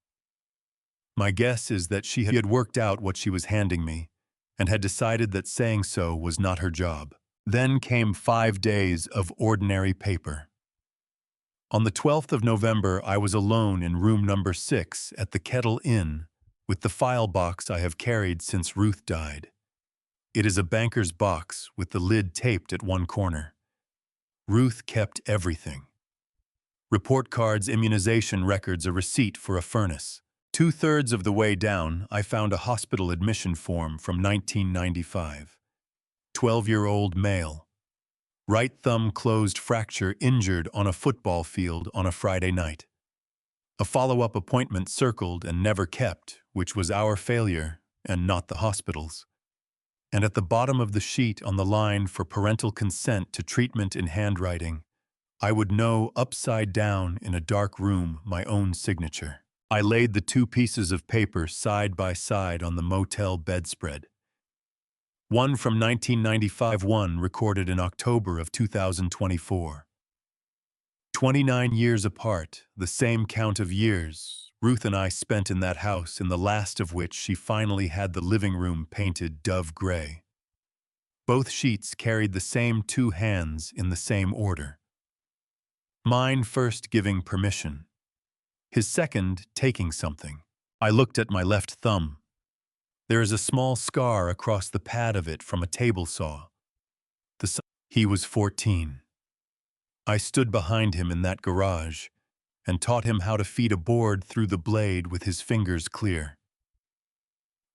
My guess is that she had worked out what she was handing me and had decided that saying so was not her job. Then came 5 days of ordinary paper. On the 12th of November, I was alone in room number 6 at the Kettle Inn with the file box I have carried since Ruth died. It is a banker's box with the lid taped at one corner. Ruth kept everything. Report cards, immunization records, a receipt for a furnace. 2/3 of the way down, I found a hospital admission form from 1995. 12-year-old male. Right thumb closed fracture, injured on a football field on a Friday night. A follow-up appointment circled and never kept, which was our failure and not the hospital's. And at the bottom of the sheet on the line for parental consent to treatment in handwriting, I would know upside down in a dark room my own signature. I laid the 2 pieces of paper side by side on the motel bedspread. One from 1995, one recorded in October of 2024. 29 years apart, the same count of years, Ruth and I spent in that house, in the last of which she finally had the living room painted dove gray. Both sheets carried the same 2 hands in the same order. Mine first giving permission. His second taking something. I looked at my left thumb. There is a small scar across the pad of it from a table saw. He was 14. I stood behind him in that garage and taught him how to feed a board through the blade with his fingers clear.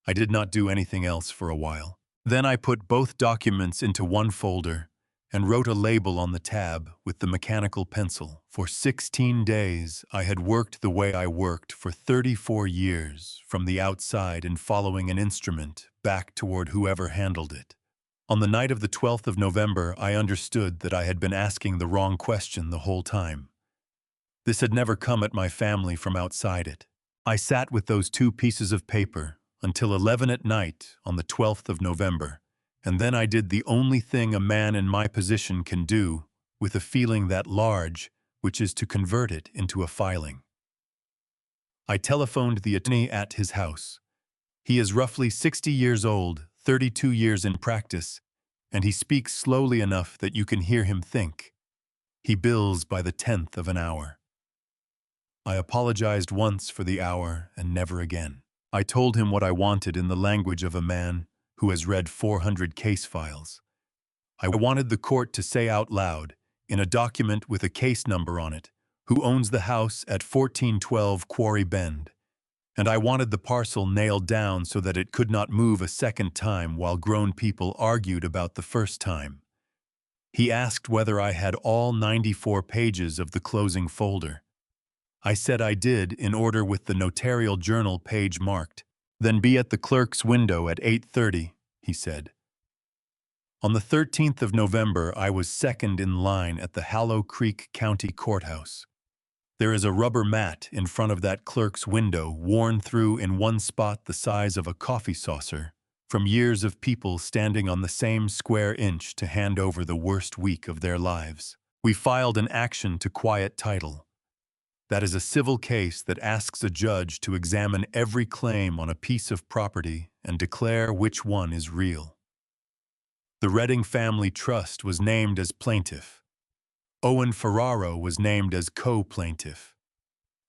I did not do anything else for a while. Then I put both documents into one folder and wrote a label on the tab with the mechanical pencil. For 16 days, I had worked the way I worked for 34 years, from the outside and following an instrument back toward whoever handled it. On the night of the 12th of November, I understood that I had been asking the wrong question the whole time. This had never come at my family from outside it. I sat with those two pieces of paper until 11 at night on the 12th of November, and then I did the only thing a man in my position can do with a feeling that large, which is to convert it into a filing. I telephoned the attorney at his house. He is roughly 60 years old, 32 years in practice, and he speaks slowly enough that you can hear him think. He bills by the 10th of an hour. I apologized once for the hour and never again. I told him what I wanted in the language of a man who has read 400 case files. I wanted the court to say out loud, in a document with a case number on it, who owns the house at 1412 Quarry Bend, and I wanted the parcel nailed down so that it could not move a second time while grown people argued about the first time. He asked whether I had all 94 pages of the closing folder. I said I did, in order with the notarial journal page marked. Then be at the clerk's window at 8:30, he said. On the 13th of November, I was second in line at the Hallow Creek County Courthouse. There is a rubber mat in front of that clerk's window, worn through in one spot the size of a coffee saucer, from years of people standing on the same square inch to hand over the worst week of their lives. We filed an action to quiet title. That is a civil case that asks a judge to examine every claim on a piece of property and declare which one is real. The Redding Family Trust was named as plaintiff. Owen Ferraro was named as co-plaintiff.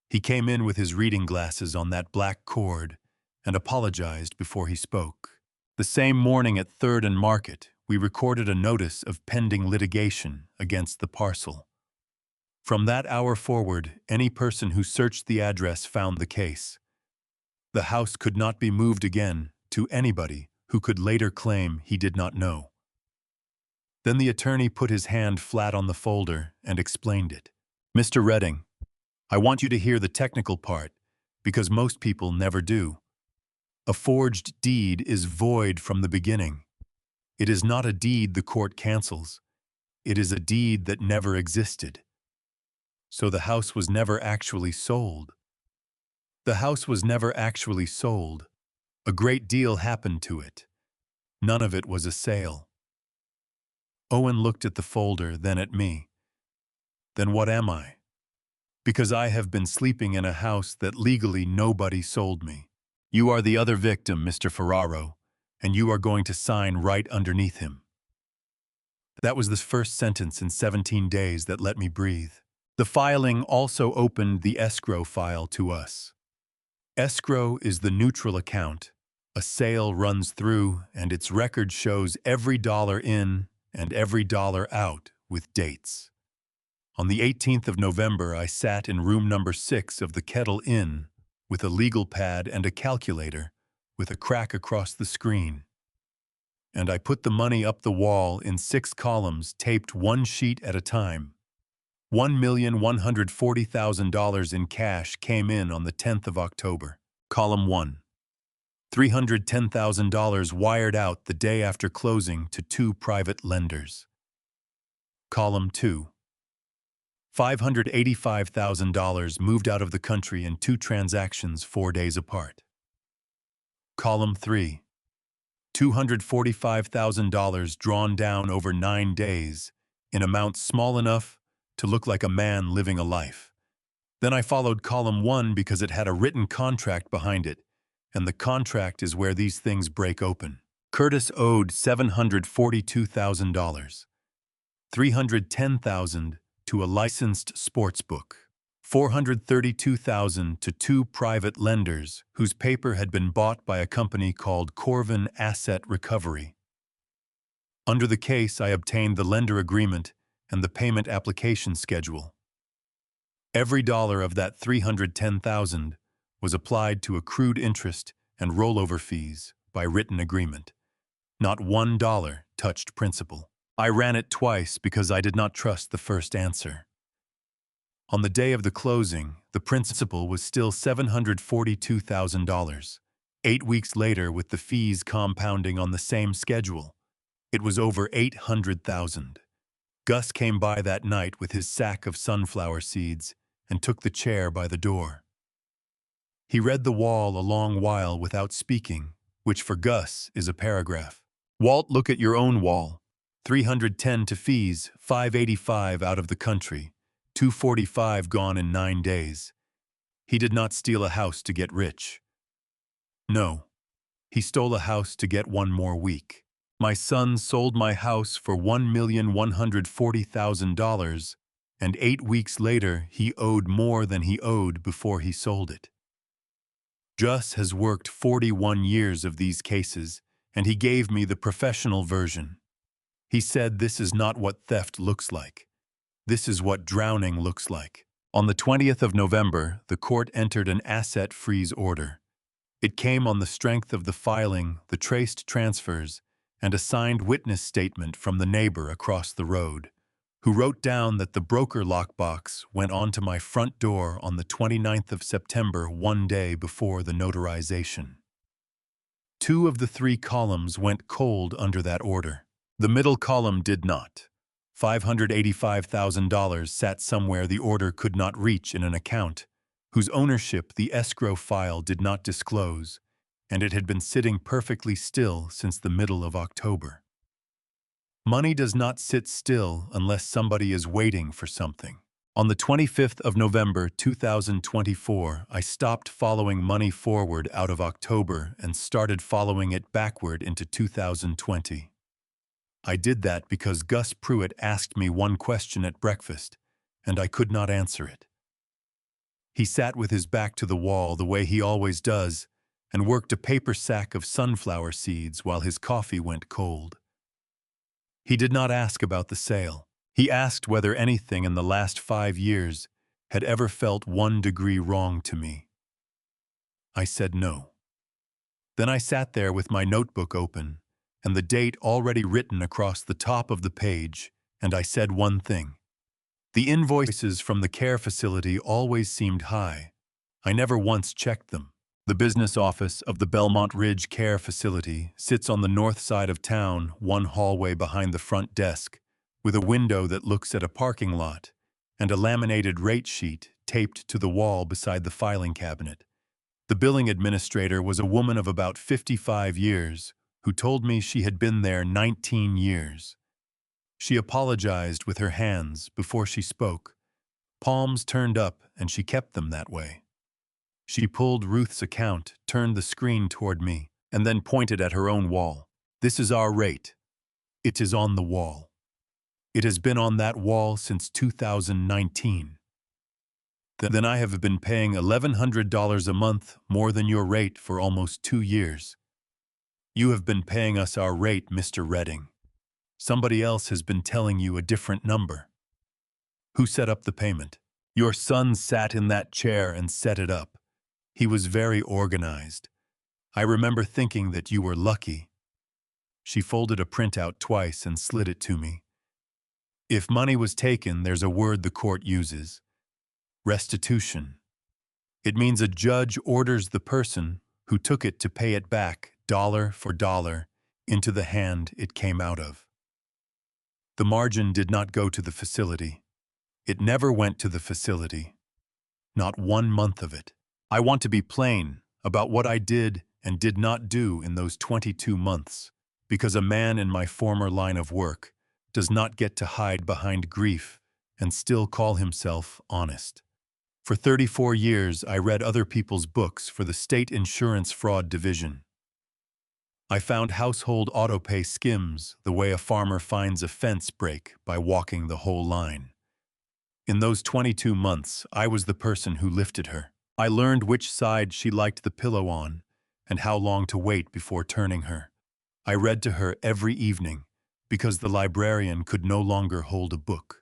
He came in with his reading glasses on that black cord and apologized before he spoke. The same morning at 3rd and Market, we recorded a notice of pending litigation against the parcel. From that hour forward, any person who searched the address found the case. The house could not be moved again to anybody who could later claim he did not know. Then the attorney put his hand flat on the folder and explained it. Mr. Redding, I want you to hear the technical part, because most people never do. A forged deed is void from the beginning. It is not a deed the court cancels. It is a deed that never existed. So the house was never actually sold. The house was never actually sold. A great deal happened to it. None of it was a sale. Owen looked at the folder, then at me. Then what am I? Because I have been sleeping in a house that legally nobody sold me. You are the other victim, Mr. Ferraro, and you are going to sign right underneath him. That was the first sentence in 17 days that let me breathe. The filing also opened the escrow file to us. Escrow is the neutral account. A sale runs through, and its record shows every dollar in and every dollar out with dates. On the 18th of November, I sat in room number 6 of the Kettle Inn with a legal pad and a calculator with a crack across the screen. And I put the money up the wall in 6 columns taped one sheet at a time. $1,140,000 in cash came in on the 10th of October. Column 1. $310,000 wired out the day after closing to 2 private lenders. Column 2. $585,000 moved out of the country in 2 transactions 4 days apart. Column 3. $245,000 drawn down over 9 days in amounts small enough to look like a man living a life. Then I followed column 1 because it had a written contract behind it, and the contract is where these things break open. Curtis owed $742,000, $310,000 to a licensed sports book. $432,000 to two private lenders whose paper had been bought by a company called Corvin Asset Recovery. Under the case, I obtained the lender agreement and the payment application schedule. Every dollar of that $310,000 was applied to accrued interest and rollover fees by written agreement. Not $1 touched principal. I ran it twice because I did not trust the first answer. On the day of the closing, the principal was still $742,000. 8 weeks later, with the fees compounding on the same schedule, it was over $800,000. Gus came by that night with his sack of sunflower seeds and took the chair by the door. He read the wall a long while without speaking, which for Gus is a paragraph. Walt, look at your own wall. 310 to fees, 585 out of the country, 245 gone in 9 days. He did not steal a house to get rich. No, he stole a house to get one more week. My son sold my house for $1,140,000, and 8 weeks later he owed more than he owed before he sold it. Gus has worked 41 years of these cases, and he gave me the professional version. He said this is not what theft looks like. This is what drowning looks like. On the 20th of November, the court entered an asset freeze order. It came on the strength of the filing, the traced transfers, and a signed witness statement from the neighbor across the road, who wrote down that the broker lockbox went onto my front door on the 29th of September, one day before the notarization. 2 of the 3 columns went cold under that order. The middle column did not. $585,000 sat somewhere the order could not reach in an account, whose ownership the escrow file did not disclose, and it had been sitting perfectly still since the middle of October. Money does not sit still unless somebody is waiting for something. On the 25th of November 2024, I stopped following money forward out of October and started following it backward into 2020. I did that because Gus Pruitt asked me one question at breakfast, and I could not answer it. He sat with his back to the wall the way he always does and worked a paper sack of sunflower seeds while his coffee went cold. He did not ask about the sale. He asked whether anything in the last 5 years had ever felt 1 degree wrong to me. I said no. Then I sat there with my notebook open and the date already written across the top of the page, and I said one thing. The invoices from the care facility always seemed high. I never once checked them. The business office of the Belmont Ridge Care Facility sits on the north side of town, one hallway behind the front desk, with a window that looks at a parking lot, and a laminated rate sheet taped to the wall beside the filing cabinet. The billing administrator was a woman of about 55 years, who told me she had been there 19 years. She apologized with her hands before she spoke. Palms turned up, and she kept them that way. She pulled Ruth's account, turned the screen toward me, and then pointed at her own wall. This is our rate. It is on the wall. It has been on that wall since 2019. Then I have been paying $1,100 a month more than your rate for almost 2 years. You have been paying us our rate, Mr. Redding. Somebody else has been telling you a different number. Who set up the payment? Your son sat in that chair and set it up. He was very organized. I remember thinking that you were lucky. She folded a printout twice and slid it to me. If money was taken, there's a word the court uses. Restitution. It means a judge orders the person who took it to pay it back, dollar for dollar, into the hand it came out of. The margin did not go to the facility. It never went to the facility. Not 1 month of it. I want to be plain about what I did and did not do in those 22 months, because a man in my former line of work does not get to hide behind grief and still call himself honest. For 34 years, I read other people's books for the State Insurance Fraud Division. I found household autopay skims the way a farmer finds a fence break by walking the whole line. In those 22 months, I was the person who lifted her. I learned which side she liked the pillow on and how long to wait before turning her. I read to her every evening because the librarian could no longer hold a book.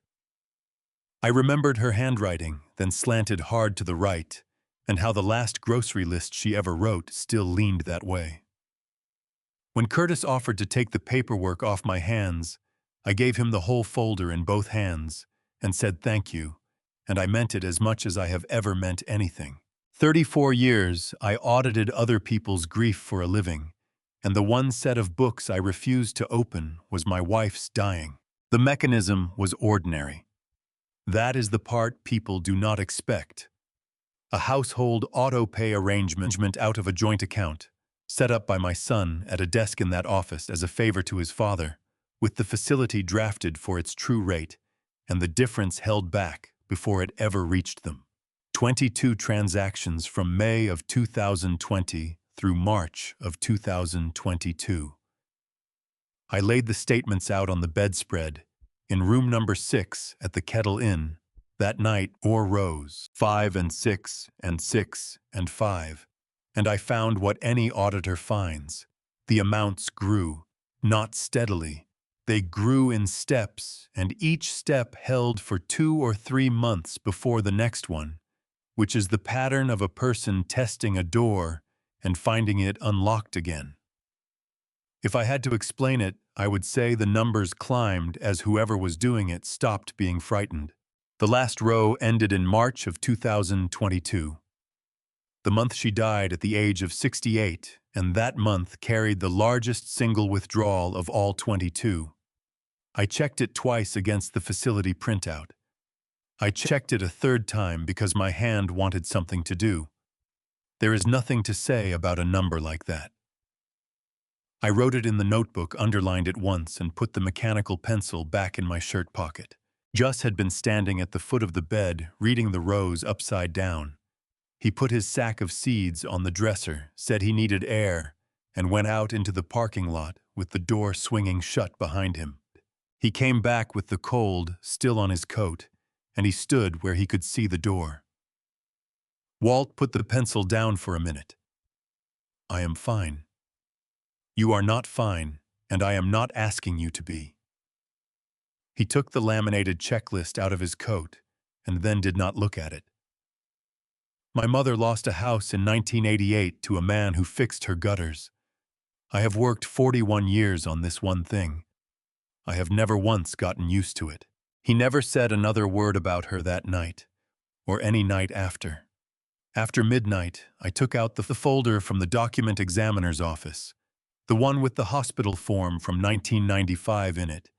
I remembered her handwriting, then slanted hard to the right, and how the last grocery list she ever wrote still leaned that way. When Curtis offered to take the paperwork off my hands, I gave him the whole folder in both hands and said thank you, and I meant it as much as I have ever meant anything. 34 years, I audited other people's grief for a living, and the one set of books I refused to open was my wife's dying. The mechanism was ordinary. That is the part people do not expect. A household auto-pay arrangement out of a joint account, set up by my son at a desk in that office as a favor to his father, with the facility drafted for its true rate, and the difference held back before it ever reached them. 22 transactions from May of 2020 through March of 2022. I laid the statements out on the bedspread, in room number 6 at the Kettle Inn, that night, or rows 5 and 6 and 6 and 5, and I found what any auditor finds. The amounts grew, not steadily. They grew in steps, and each step held for 2 or 3 months before the next one, which is the pattern of a person testing a door and finding it unlocked again. If I had to explain it, I would say the numbers climbed as whoever was doing it stopped being frightened. The last row ended in March of 2022. The month she died at the age of 68, and that month carried the largest single withdrawal of all 22. I checked it twice against the facility printout. I checked it a third time because my hand wanted something to do. There is nothing to say about a number like that. I wrote it in the notebook, underlined it once, and put the mechanical pencil back in my shirt pocket. Gus had been standing at the foot of the bed, reading the rows upside down. He put his sack of seeds on the dresser, said he needed air, and went out into the parking lot with the door swinging shut behind him. He came back with the cold still on his coat, and he stood where he could see the door. Walt put the pencil down for a minute. I am fine. You are not fine, and I am not asking you to be. He took the laminated checklist out of his coat, and then did not look at it. My mother lost a house in 1988 to a man who fixed her gutters. I have worked 41 years on this one thing. I have never once gotten used to it. He never said another word about her that night, or any night after. After midnight, I took out the folder from the document examiner's office, the one with the hospital form from 1995 in it,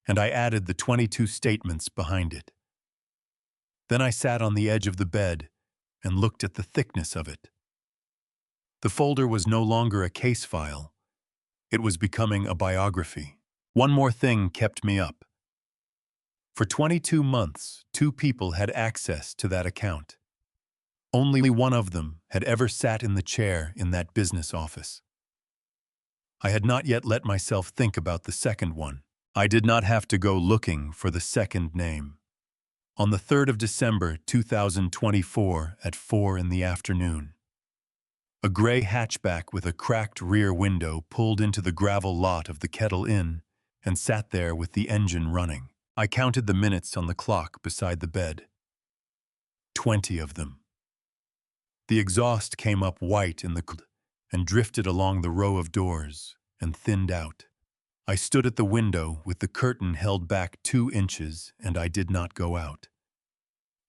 and I added the 22 statements behind it. Then I sat on the edge of the bed and looked at the thickness of it. The folder was no longer a case file. It was becoming a biography. One more thing kept me up. For 22 months, 2 people had access to that account. Only one of them had ever sat in the chair in that business office. I had not yet let myself think about the second one. I did not have to go looking for the second name. On the 3rd of December, 2024, at 4 in the afternoon, a gray hatchback with a cracked rear window pulled into the gravel lot of the Kettle Inn and sat there with the engine running. I counted the minutes on the clock beside the bed. 20 of them. The exhaust came up white in the cold and drifted along the row of doors and thinned out. I stood at the window with the curtain held back 2 inches, and I did not go out.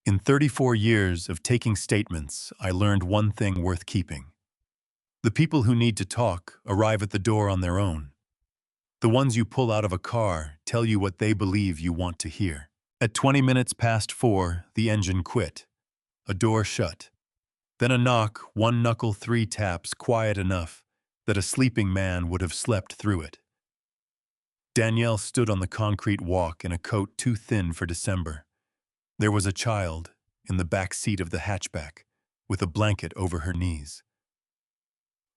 In 34 years of taking statements, I learned one thing worth keeping. The people who need to talk arrive at the door on their own. The ones you pull out of a car tell you what they believe you want to hear. At 20 minutes past 4, the engine quit. A door shut. Then a knock, 1 knuckle, 3 taps, quiet enough that a sleeping man would have slept through it. Danielle stood on the concrete walk in a coat too thin for December. There was a child in the back seat of the hatchback with a blanket over her knees.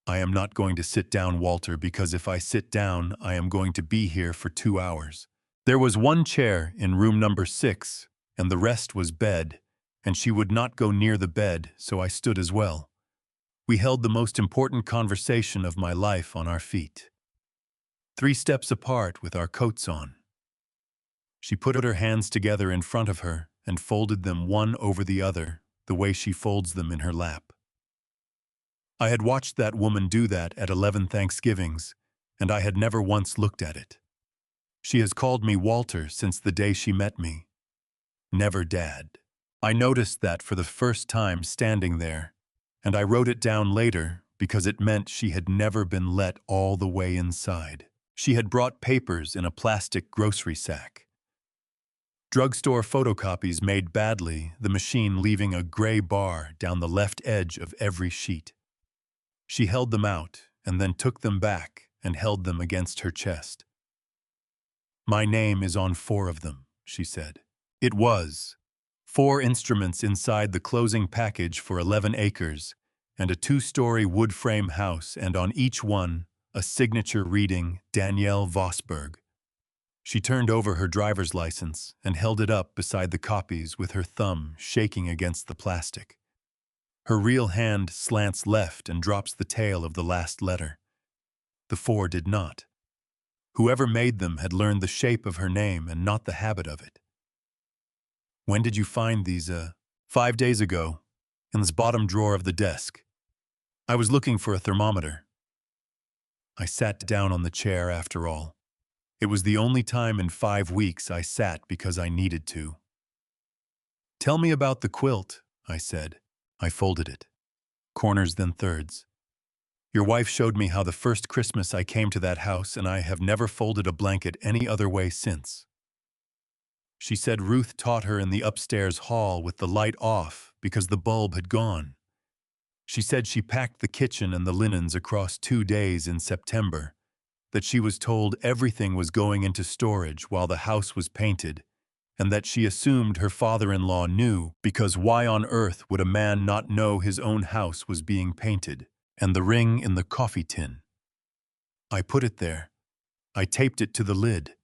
I am not going to sit down, Walter, because if I sit down, I am going to be here for 2 hours. There was one chair in room number 6 and the rest was bed, and she would not go near the bed, so I stood as well. We held the most important conversation of my life on our feet. 3 steps apart with our coats on. She put her hands together in front of her and folded them one over the other, the way she folds them in her lap. I had watched that woman do that at 11 Thanksgivings, and I had never once looked at it. She has called me Walter since the day she met me. Never Dad. I noticed that for the first time standing there, and I wrote it down later because it meant she had never been let all the way inside. She had brought papers in a plastic grocery sack. Drugstore photocopies made badly, the machine leaving a gray bar down the left edge of every sheet. She held them out and then took them back and held them against her chest. My name is on 4 of them, she said. It was 4 instruments inside the closing package for 11 acres and a 2-story wood frame house, and on each one, a signature reading Danielle Vosberg. She turned over her driver's license and held it up beside the copies with her thumb shaking against the plastic. Her real hand slants left and drops the tail of the last letter. The 4 did not. Whoever made them had learned the shape of her name and not the habit of it. When did you find these, 5 days ago, in this bottom drawer of the desk. I was looking for a thermometer. I sat down on the chair after all. It was the only time in 5 weeks I sat because I needed to. Tell me about the quilt, I said. I folded it. Corners then thirds. Your wife showed me how the first Christmas I came to that house, and I have never folded a blanket any other way since. She said Ruth taught her in the upstairs hall with the light off because the bulb had gone. She said she packed the kitchen and the linens across 2 days in September, that she was told everything was going into storage while the house was painted, and that she assumed her father-in-law knew because why on earth would a man not know his own house was being painted, and the ring in the coffee tin. I put it there. I taped it to the lid.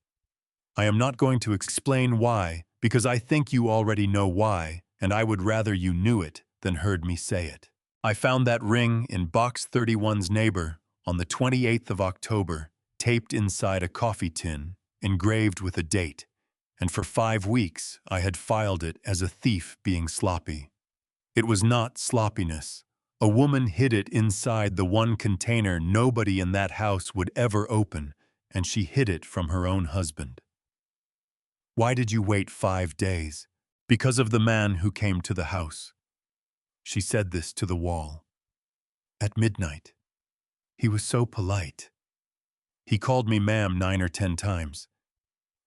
I am not going to explain why, because I think you already know why, and I would rather you knew it than heard me say it. I found that ring in Box 31's neighbor on the 28th of October, taped inside a coffee tin, engraved with a date, and for 5 weeks I had filed it as a thief being sloppy. It was not sloppiness. A woman hid it inside the one container nobody in that house would ever open, and she hid it from her own husband. Why did you wait 5 days? Because of the man who came to the house. She said this to the wall. At midnight. He was so polite. He called me ma'am 9 or 10 times.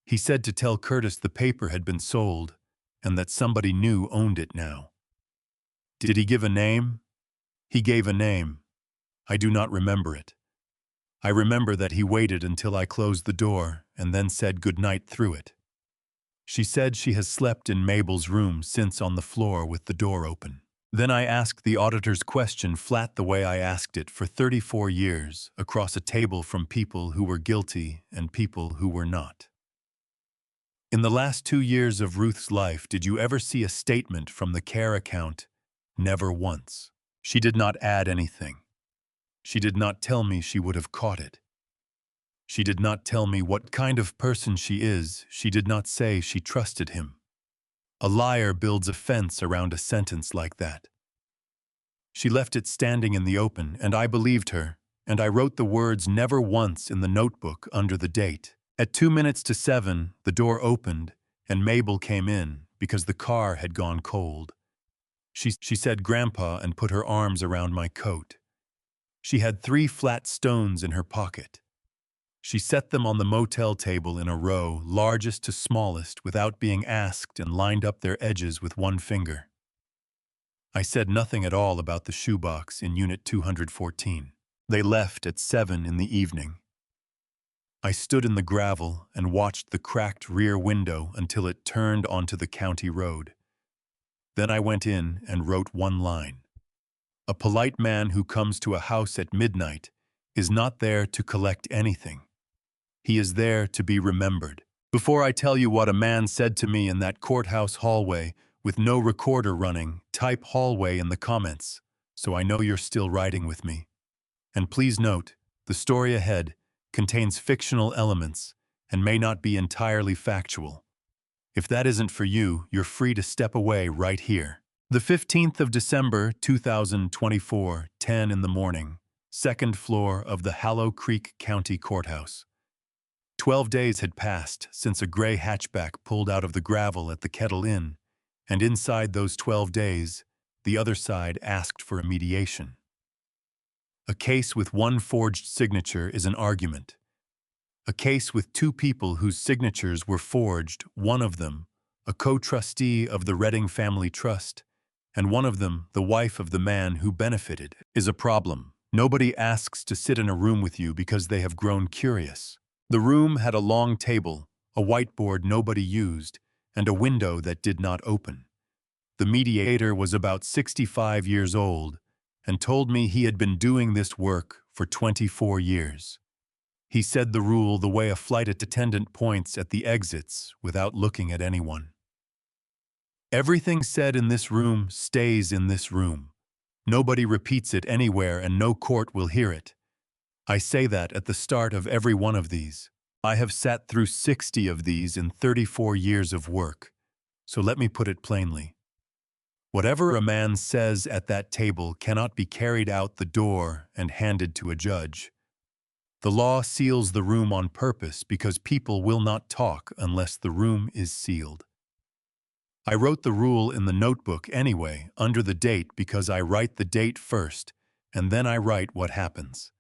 He said to tell Curtis the paper had been sold and that somebody new owned it now. Did he give a name? He gave a name. I do not remember it. I remember that he waited until I closed the door and then said good night through it. She said she has slept in Mabel's room since on the floor with the door open. Then I asked the auditor's question flat the way I asked it for 34 years, across a table from people who were guilty and people who were not. In the last 2 years of Ruth's life, did you ever see a statement from the care account? Never once. She did not add anything. She did not tell me she would have caught it. She did not tell me what kind of person she is. She did not say she trusted him. A liar builds a fence around a sentence like that. She left it standing in the open, and I believed her, and I wrote the words never once in the notebook under the date. At 2 minutes to 7, the door opened, and Mabel came in because the car had gone cold. She said Grandpa and put her arms around my coat. She had 3 flat stones in her pocket. She set them on the motel table in a row, largest to smallest, without being asked, and lined up their edges with one finger. I said nothing at all about the shoebox in Unit 214. They left at 7 in the evening. I stood in the gravel and watched the cracked rear window until it turned onto the county road. Then I went in and wrote one line. A polite man who comes to a house at midnight is not there to collect anything. He is there to be remembered. Before I tell you what a man said to me in that courthouse hallway, with no recorder running, type hallway in the comments, so I know you're still riding with me. And please note, the story ahead contains fictional elements and may not be entirely factual. If that isn't for you, you're free to step away right here. The 15th of December, 2024, 10 in the morning, second floor of the Hallow Creek County Courthouse. 12 days had passed since a gray hatchback pulled out of the gravel at the Kettle Inn, and inside those 12 days, the other side asked for a mediation. A case with one forged signature is an argument. A case with two people whose signatures were forged, one of them, a co-trustee of the Redding Family Trust, and one of them, the wife of the man who benefited, is a problem. Nobody asks to sit in a room with you because they have grown curious. The room had a long table, a whiteboard nobody used, and a window that did not open. The mediator was about 65 years old and told me he had been doing this work for 24 years. He said the rule the way a flight attendant points at the exits without looking at anyone. Everything said in this room stays in this room. Nobody repeats it anywhere and no court will hear it. I say that at the start of every one of these. I have sat through 60 of these in 34 years of work. So let me put it plainly. Whatever a man says at that table cannot be carried out the door and handed to a judge. The law seals the room on purpose because people will not talk unless the room is sealed. I wrote the rule in the notebook anyway, under the date, because I write the date first, and then I write what happens.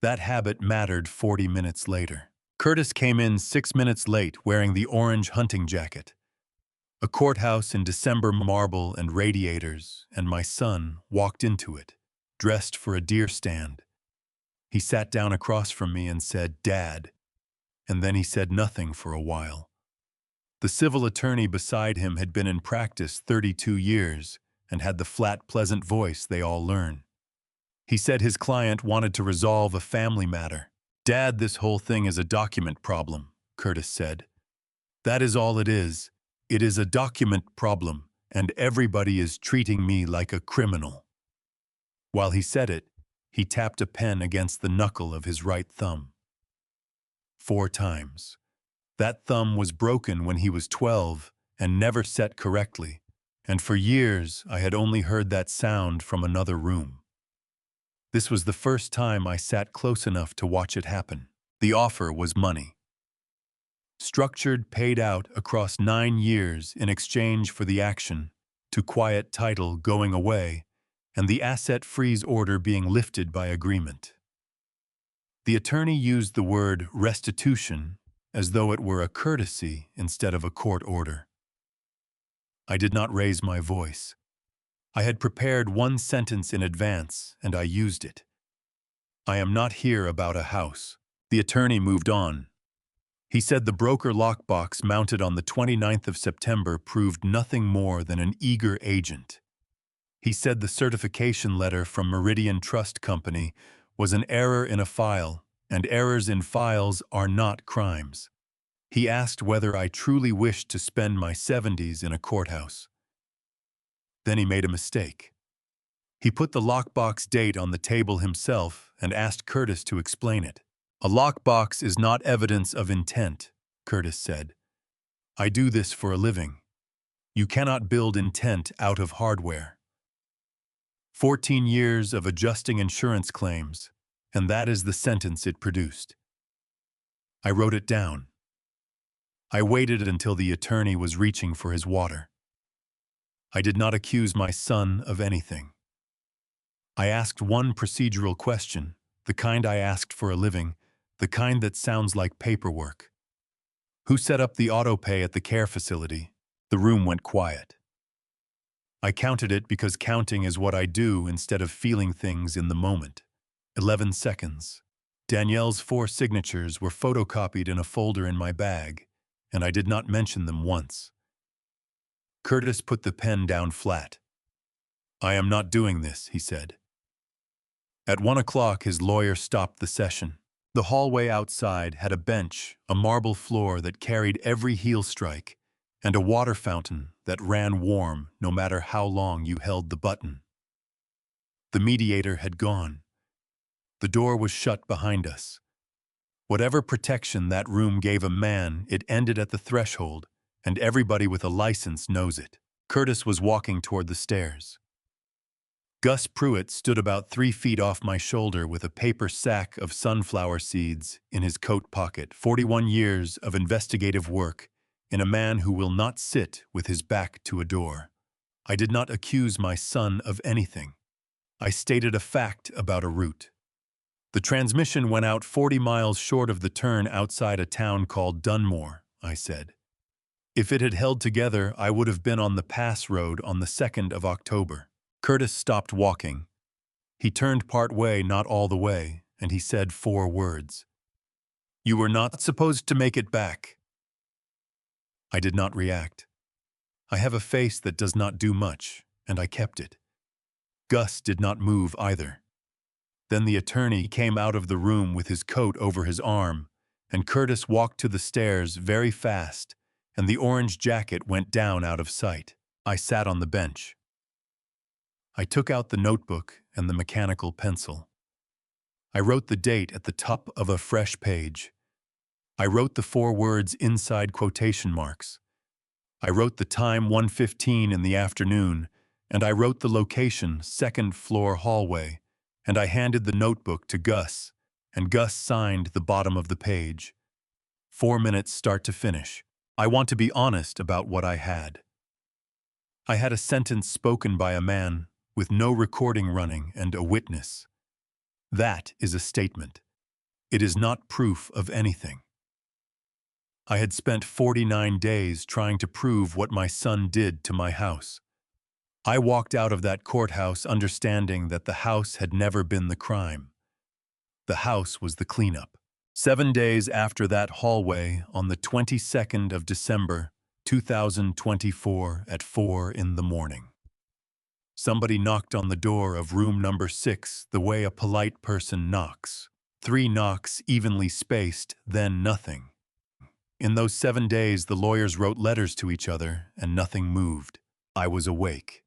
That habit mattered 40 minutes later. Curtis came in 6 minutes late wearing the orange hunting jacket. A courthouse in December, marble and radiators, and my son walked into it, dressed for a deer stand. He sat down across from me and said, "Dad," and then he said nothing for a while. The civil attorney beside him had been in practice 32 years and had the flat, pleasant voice they all learn. He said his client wanted to resolve a family matter. "Dad, this whole thing is a document problem," Curtis said. "That is all it is. It is a document problem, and everybody is treating me like a criminal." While he said it, he tapped a pen against the knuckle of his right thumb. 4 times. That thumb was broken when he was 12 and never set correctly, and for years I had only heard that sound from another room. This was the first time I sat close enough to watch it happen. The offer was money. Structured, paid out across 9 years in exchange for the action, to quiet title going away, and the asset freeze order being lifted by agreement. The attorney used the word restitution as though it were a courtesy instead of a court order. I did not raise my voice. I had prepared one sentence in advance, and I used it. "I am not here about a house." The attorney moved on. He said the broker lockbox mounted on the 29th of September proved nothing more than an eager agent. He said the certification letter from Meridian Trust Company was an error in a file, and errors in files are not crimes. He asked whether I truly wished to spend my 70s in a courthouse. Then he made a mistake. He put the lockbox date on the table himself and asked Curtis to explain it. "A lockbox is not evidence of intent," Curtis said. "I do this for a living. You cannot build intent out of hardware." 14 years of adjusting insurance claims, and that is the sentence it produced. I wrote it down. I waited until the attorney was reaching for his water. I did not accuse my son of anything. I asked one procedural question, the kind I asked for a living, the kind that sounds like paperwork. "Who set up the auto-pay at the care facility?" The room went quiet. I counted it because counting is what I do instead of feeling things in the moment. 11 seconds. Danielle's 4 signatures were photocopied in a folder in my bag, and I did not mention them once. Curtis put the pen down flat. "I am not doing this," he said. At 1 o'clock, his lawyer stopped the session. The hallway outside had a bench, a marble floor that carried every heel strike, and a water fountain that ran warm no matter how long you held the button. The mediator had gone. The door was shut behind us. Whatever protection that room gave a man, it ended at the threshold, and everybody with a license knows it. Curtis was walking toward the stairs. Gus Pruitt stood about 3 feet off my shoulder with a paper sack of sunflower seeds in his coat pocket. 41 years of investigative work in a man who will not sit with his back to a door. I did not accuse my son of anything. I stated a fact about a route. The transmission went out 40 miles short of the turn outside a town called Dunmore, I said. If it had held together, I would have been on the pass road on the 2nd of October. Curtis stopped walking. He turned part way, not all the way, and he said 4 words. "You were not supposed to make it back." I did not react. I have a face that does not do much, and I kept it. Gus did not move either. Then the attorney came out of the room with his coat over his arm, and Curtis walked to the stairs very fast, and the orange jacket went down out of sight. I sat on the bench. I took out the notebook and the mechanical pencil. I wrote the date at the top of a fresh page. I wrote the 4 words inside quotation marks. I wrote the time 1:15 in the afternoon, and I wrote the location 2nd floor hallway, and I handed the notebook to Gus, and Gus signed the bottom of the page. 4 minutes start to finish. I want to be honest about what I had. I had a sentence spoken by a man with no recording running and a witness. That is a statement. It is not proof of anything. I had spent 49 days trying to prove what my son did to my house. I walked out of that courthouse understanding that the house had never been the crime. The house was the cleanup. 7 days after that hallway, on the 22nd of December, 2024 at 4 in the morning. Somebody knocked on the door of room number 6 the way a polite person knocks. 3 knocks evenly spaced, then nothing. In those 7 days, the lawyers wrote letters to each other, and nothing moved. I was awake.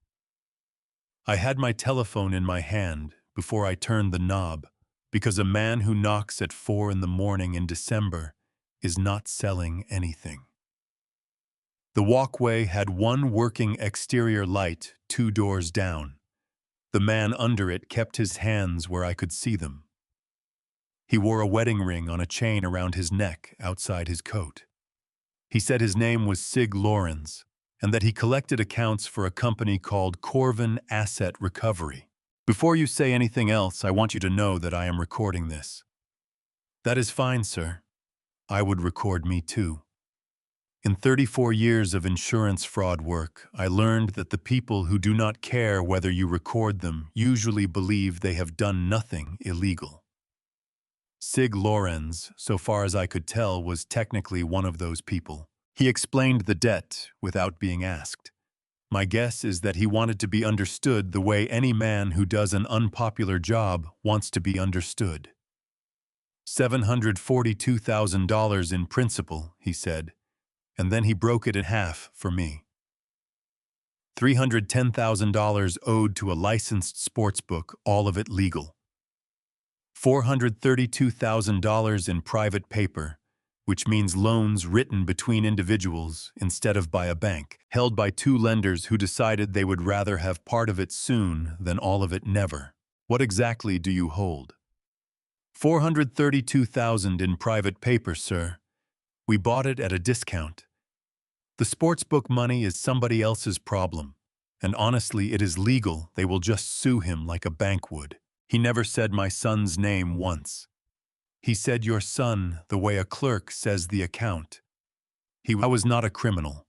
I had my telephone in my hand before I turned the knob, because a man who knocks at 4 in the morning in December is not selling anything. The walkway had one working exterior light 2 doors down. The man under it kept his hands where I could see them. He wore a wedding ring on a chain around his neck outside his coat. He said his name was Sig Lorenz, and that he collected accounts for a company called Corvin Asset Recovery. Before you say anything else, I want you to know that I am recording this. That is fine, sir. I would record me too. In 34 years of insurance fraud work, I learned that the people who do not care whether you record them usually believe they have done nothing illegal. Sig Lorenz, so far as I could tell, was technically one of those people. He explained the debt without being asked. My guess is that he wanted to be understood the way any man who does an unpopular job wants to be understood. $742,000 in principal, he said, and then he broke it in half for me. $310,000 owed to a licensed sports book, all of it legal. $432,000 in private paper, which means loans written between individuals instead of by a bank, held by 2 lenders who decided they would rather have part of it soon than all of it never. What exactly do you hold? $432,000 in private paper, sir. We bought it at a discount. The sportsbook money is somebody else's problem, and honestly, it is legal. They will just sue him like a bank would. He never said my son's name once. He said your son the way a clerk says the account. I was not a criminal.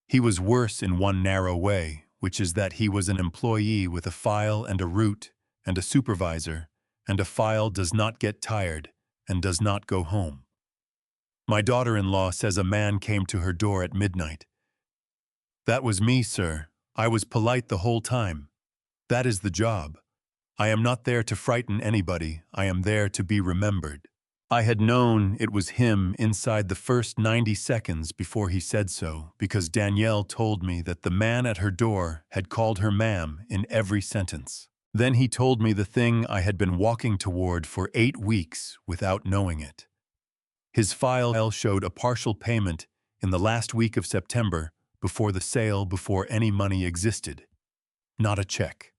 He was worse in one narrow way, which is that he was an employee with a file and a route and a supervisor, and a file does not get tired and does not go home. My daughter-in-law says a man came to her door at midnight. That was me, sir. I was polite the whole time. That is the job. I am not there to frighten anybody. I am there to be remembered. I had known it was him inside the first 90 seconds before he said so, because Danielle told me that the man at her door had called her ma'am in every sentence. Then he told me the thing I had been walking toward for 8 weeks without knowing it. His file showed a partial payment in the last week of September before the sale, before any money existed. Not a check.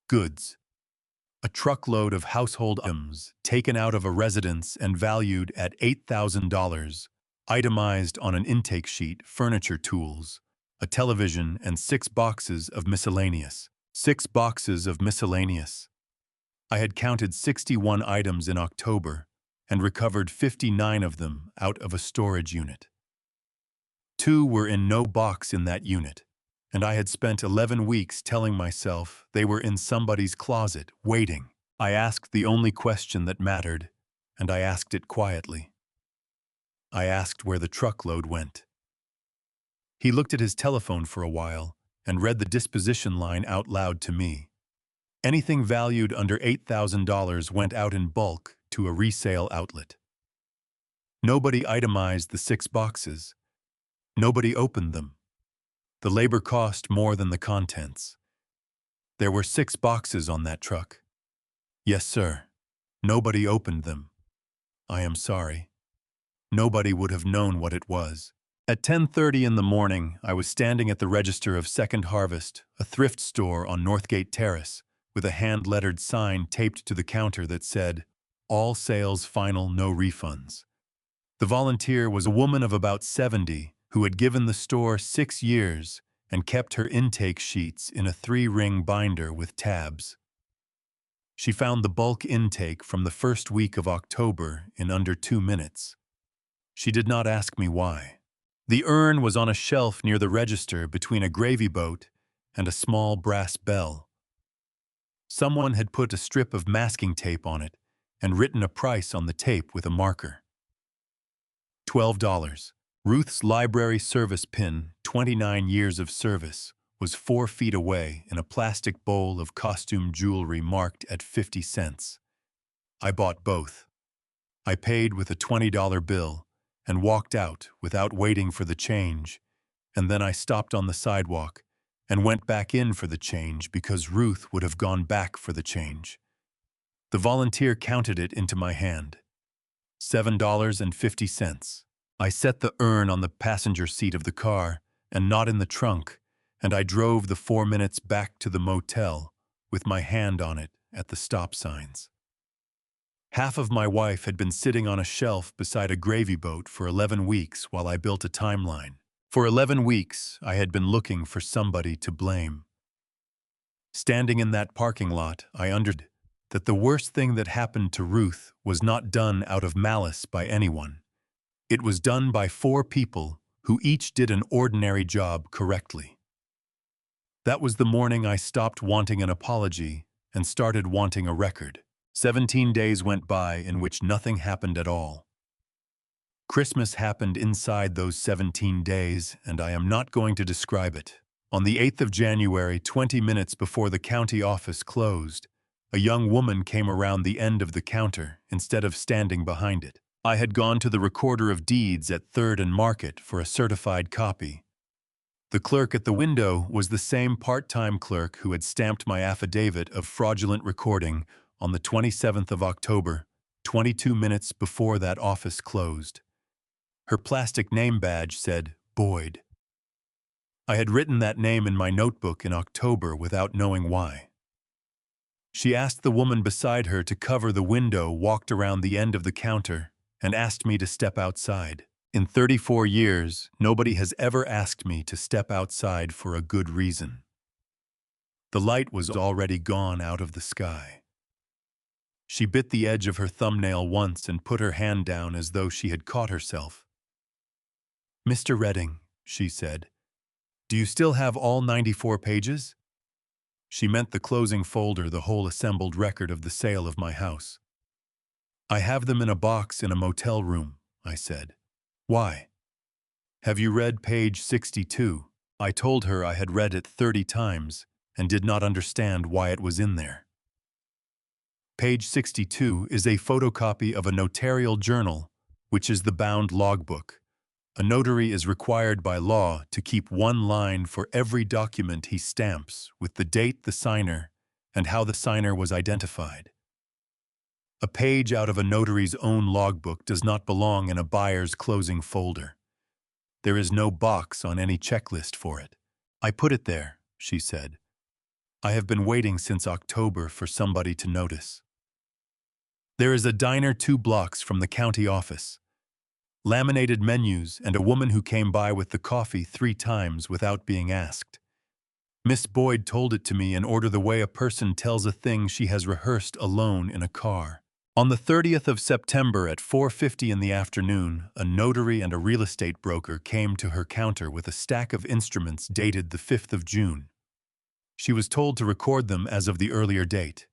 Goods. A truckload of household items taken out of a residence and valued at $8,000, itemized on an intake sheet, furniture, tools, a television, and 6 boxes of miscellaneous. 6 boxes of miscellaneous. I had counted 61 items in October and recovered 59 of them out of a storage unit. 2 were in no box in that unit, and I had spent 11 weeks telling myself they were in somebody's closet, waiting. I asked the only question that mattered, and I asked it quietly. I asked where the truckload went. He looked at his telephone for a while and read the disposition line out loud to me. Anything valued under $8,000 went out in bulk to a resale outlet. Nobody itemized the 6 boxes. Nobody opened them. The labor cost more than the contents. There were 6 boxes on that truck. Yes, sir. Nobody opened them. I am sorry. Nobody would have known what it was. At 10:30 in the morning, I was standing at the register of Second Harvest, a thrift store on Northgate Terrace, with a hand-lettered sign taped to the counter that said, "All sales final, no refunds." The volunteer was a woman of about 70 who had given the store 6 years and kept her intake sheets in a 3-ring binder with tabs. She found the bulk intake from the first week of October in under 2 minutes. She did not ask me why. The urn was on a shelf near the register between a gravy boat and a small brass bell. Someone had put a strip of masking tape on it and written a price on the tape with a marker. $12. Ruth's library service pin, 29 years of service, was 4 feet away in a plastic bowl of costume jewelry marked at 50 cents. I bought both. I paid with a $20 bill and walked out without waiting for the change, and then I stopped on the sidewalk and went back in for the change because Ruth would have gone back for the change. The volunteer counted it into my hand. $7.50. I set the urn on the passenger seat of the car and not in the trunk, and I drove the 4 minutes back to the motel with my hand on it at the stop signs. Half of my wife had been sitting on a shelf beside a gravy boat for 11 weeks while I built a timeline. For 11 weeks, I had been looking for somebody to blame. Standing in that parking lot, I understood that the worst thing that happened to Ruth was not done out of malice by anyone. It was done by 4 people who each did an ordinary job correctly. That was the morning I stopped wanting an apology and started wanting a record. 17 days went by in which nothing happened at all. Christmas happened inside those 17 days, and I am not going to describe it. On the 8th of January, 20 minutes before the county office closed, a young woman came around the end of the counter instead of standing behind it. I had gone to the recorder of deeds at 3rd and Market for a certified copy. The clerk at the window was the same part-time clerk who had stamped my affidavit of fraudulent recording on the 27th of October, 22 minutes before that office closed. Her plastic name badge said Boyd. I had written that name in my notebook in October without knowing why. She asked the woman beside her to cover the window, walked around the end of the counter, and asked me to step outside. In 34 years, nobody has ever asked me to step outside for a good reason. The light was already gone out of the sky. She bit the edge of her thumbnail once and put her hand down as though she had caught herself. "Mr. Redding," she said, "do you still have all 94 pages?" She meant the closing folder, the whole assembled record of the sale of my house. "I have them in a box in a motel room," I said. "Why?" "Have you read page 62? I told her I had read it 30 times and did not understand why it was in there. Page 62 is a photocopy of a notarial journal, which is the bound logbook. A notary is required by law to keep one line for every document he stamps with the date, the signer, and how the signer was identified. A page out of a notary's own logbook does not belong in a buyer's closing folder. There is no box on any checklist for it. I put it there, she said. I have been waiting since October for somebody to notice. There is a diner 2 blocks from the county office. Laminated menus and a woman who came by with the coffee 3 times without being asked. Miss Boyd told it to me in order the way a person tells a thing she has rehearsed alone in a car. On the 30th of September at 4:50 in the afternoon, a notary and a real estate broker came to her counter with a stack of instruments dated the 5th of June. She was told to record them as of the earlier date.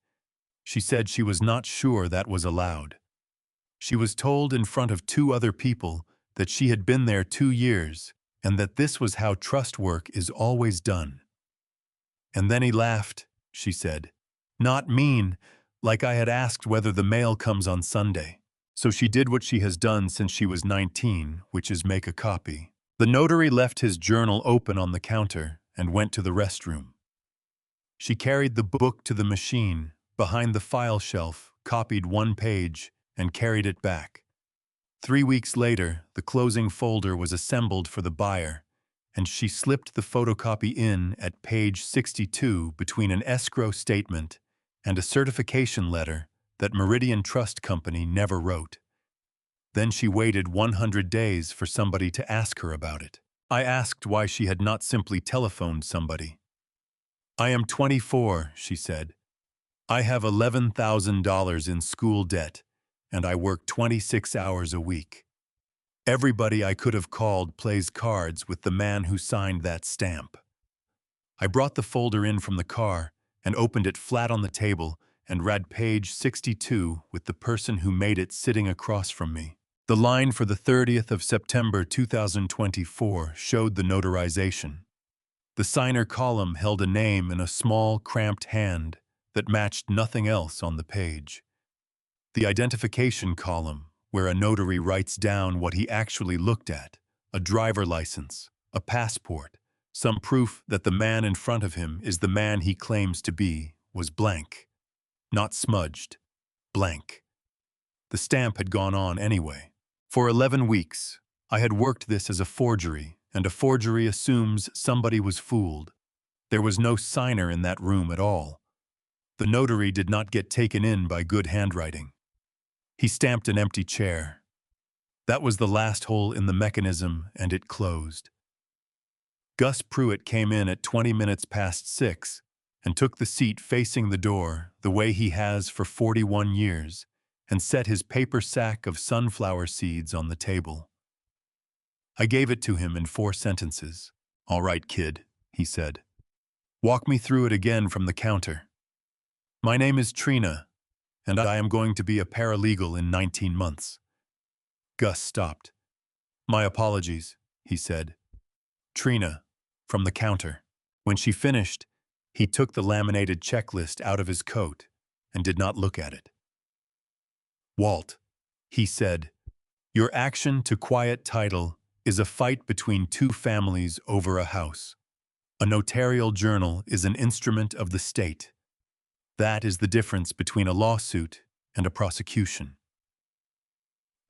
She said she was not sure that was allowed. She was told in front of 2 other people that she had been there 2 years and that this was how trust work is always done. And then he laughed, she said. Not mean, like I had asked whether the mail comes on Sunday. So she did what she has done since she was 19, which is make a copy. The notary left his journal open on the counter and went to the restroom. She carried the book to the machine, behind the file shelf, copied 1 page, and carried it back. 3 weeks later, the closing folder was assembled for the buyer, and she slipped the photocopy in at page 62 between an escrow statement and a certification letter that Meridian Trust Company never wrote. Then she waited 100 days for somebody to ask her about it. I asked why she had not simply telephoned somebody. I am 24, she said. I have $11,000 in school debt, and I work 26 hours a week. Everybody I could have called plays cards with the man who signed that stamp. I brought the folder in from the car and opened it flat on the table and read page 62 with the person who made it sitting across from me. The line for the 30th of September 2024 showed the notarization. The signer column held a name in a small, cramped hand that matched nothing else on the page. The identification column, where a notary writes down what he actually looked at, a driver license, a passport, some proof that the man in front of him is the man he claims to be, was blank. Not smudged. Blank. The stamp had gone on anyway. For 11 weeks, I had worked this as a forgery, and a forgery assumes somebody was fooled. There was no signer in that room at all. The notary did not get taken in by good handwriting. He stamped an empty chair. That was the last hole in the mechanism, and it closed. Gus Pruitt came in at 20 minutes past 6 and took the seat facing the door the way he has for 41 years and set his paper sack of sunflower seeds on the table. I gave it to him in 4 sentences. All right, kid, he said. Walk me through it again from the counter. My name is Trina, and I am going to be a paralegal in 19 months. Gus stopped. My apologies, he said. Trina, from the counter. When she finished, he took the laminated checklist out of his coat and did not look at it. Walt, he said, your action to quiet title is a fight between 2 families over a house. A notarial journal is an instrument of the state. That is the difference between a lawsuit and a prosecution.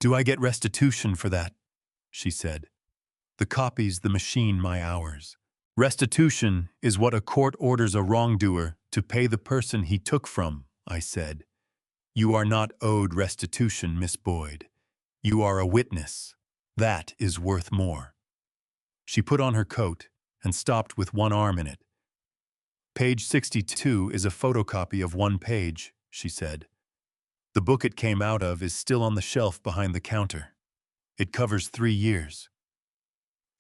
Do I get restitution for that? She said. The copies, the machine, my hours. Restitution is what a court orders a wrongdoer to pay the person he took from, I said. You are not owed restitution, Miss Boyd. You are a witness. That is worth more. She put on her coat and stopped with one arm in it. Page 62 is a photocopy of 1 page, she said. The book it came out of is still on the shelf behind the counter. It covers 3 years.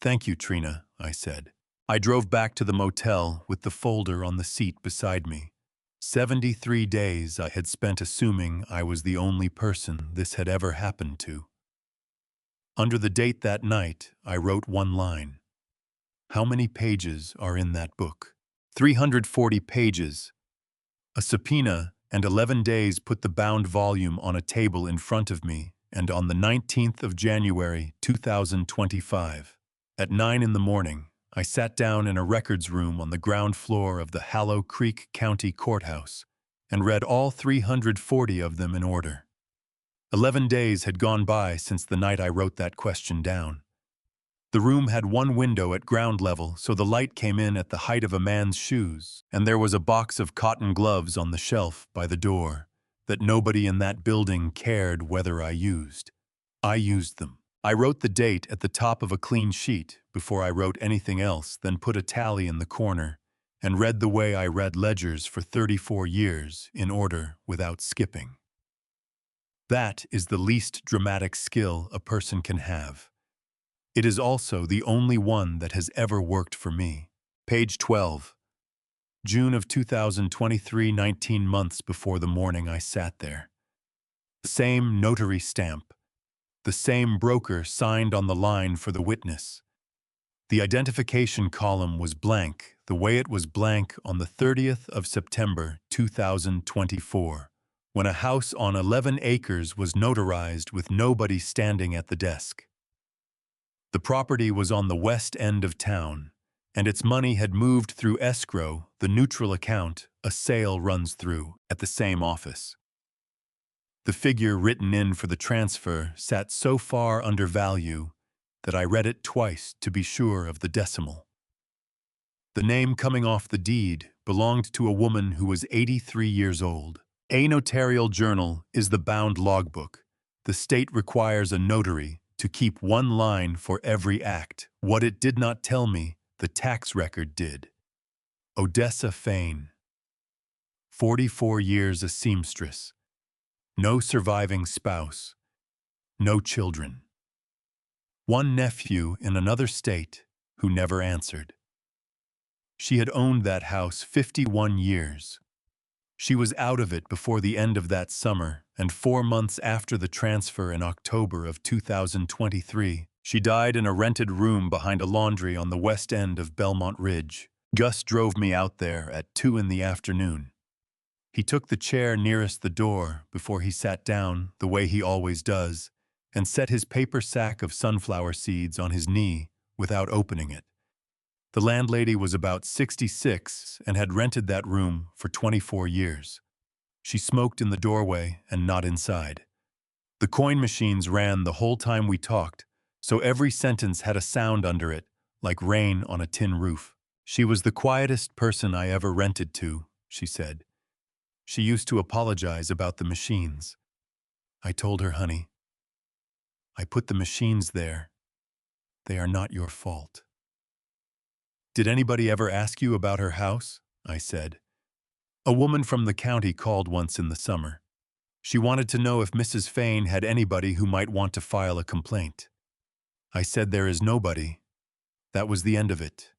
Thank you, Trina, I said. I drove back to the motel with the folder on the seat beside me. 73 days I had spent assuming I was the only person this had ever happened to. Under the date that night, I wrote 1 line. How many pages are in that book? 340 pages. A subpoena and 11 days put the bound volume on a table in front of me, and on the 19th of January, 2025, at 9 in the morning, I sat down in a records room on the ground floor of the Hallow Creek County Courthouse and read all 340 of them in order. 11 days had gone by since the night I wrote that question down. The room had one window at ground level, so the light came in at the height of a man's shoes, and there was a box of cotton gloves on the shelf by the door that nobody in that building cared whether I used. I used them. I wrote the date at the top of a clean sheet before I wrote anything else, then put a tally in the corner, and read the way I read ledgers for 34 years in order without skipping. That is the least dramatic skill a person can have. It is also the only one that has ever worked for me. Page 12. June of 2023, 19 months before the morning I sat there. The same notary stamp. The same broker signed on the line for the witness. The identification column was blank, the way it was blank on the 30th of September, 2024, when a house on 11 acres was notarized with nobody standing at the desk. The property was on the west end of town, and its money had moved through escrow, the neutral account a sale runs through, at the same office. The figure written in for the transfer sat so far under value that I read it twice to be sure of the decimal. The name coming off the deed belonged to a woman who was 83 years old. A notarial journal is the bound logbook. The state requires a notary to keep one line for every act. What it did not tell me, the tax record did. Odessa Fain. 44 years a seamstress. No surviving spouse. No children. One nephew in another state who never answered. She had owned that house 51 years. She was out of it before the end of that summer, and 4 months after the transfer in October of 2023, she died in a rented room behind a laundry on the west end of Belmont Ridge. Gus drove me out there at 2 in the afternoon. He took the chair nearest the door before he sat down, the way he always does, and set his paper sack of sunflower seeds on his knee without opening it. The landlady was about 66 and had rented that room for 24 years. She smoked in the doorway and not inside. The coin machines ran the whole time we talked, so every sentence had a sound under it, like rain on a tin roof. She was the quietest person I ever rented to, she said. She used to apologize about the machines. I told her, honey, I put the machines there. They are not your fault. Did anybody ever ask you about her house? I said. A woman from the county called once in the summer. She wanted to know if Mrs. Fain had anybody who might want to file a complaint. I said there is nobody. That was the end of it.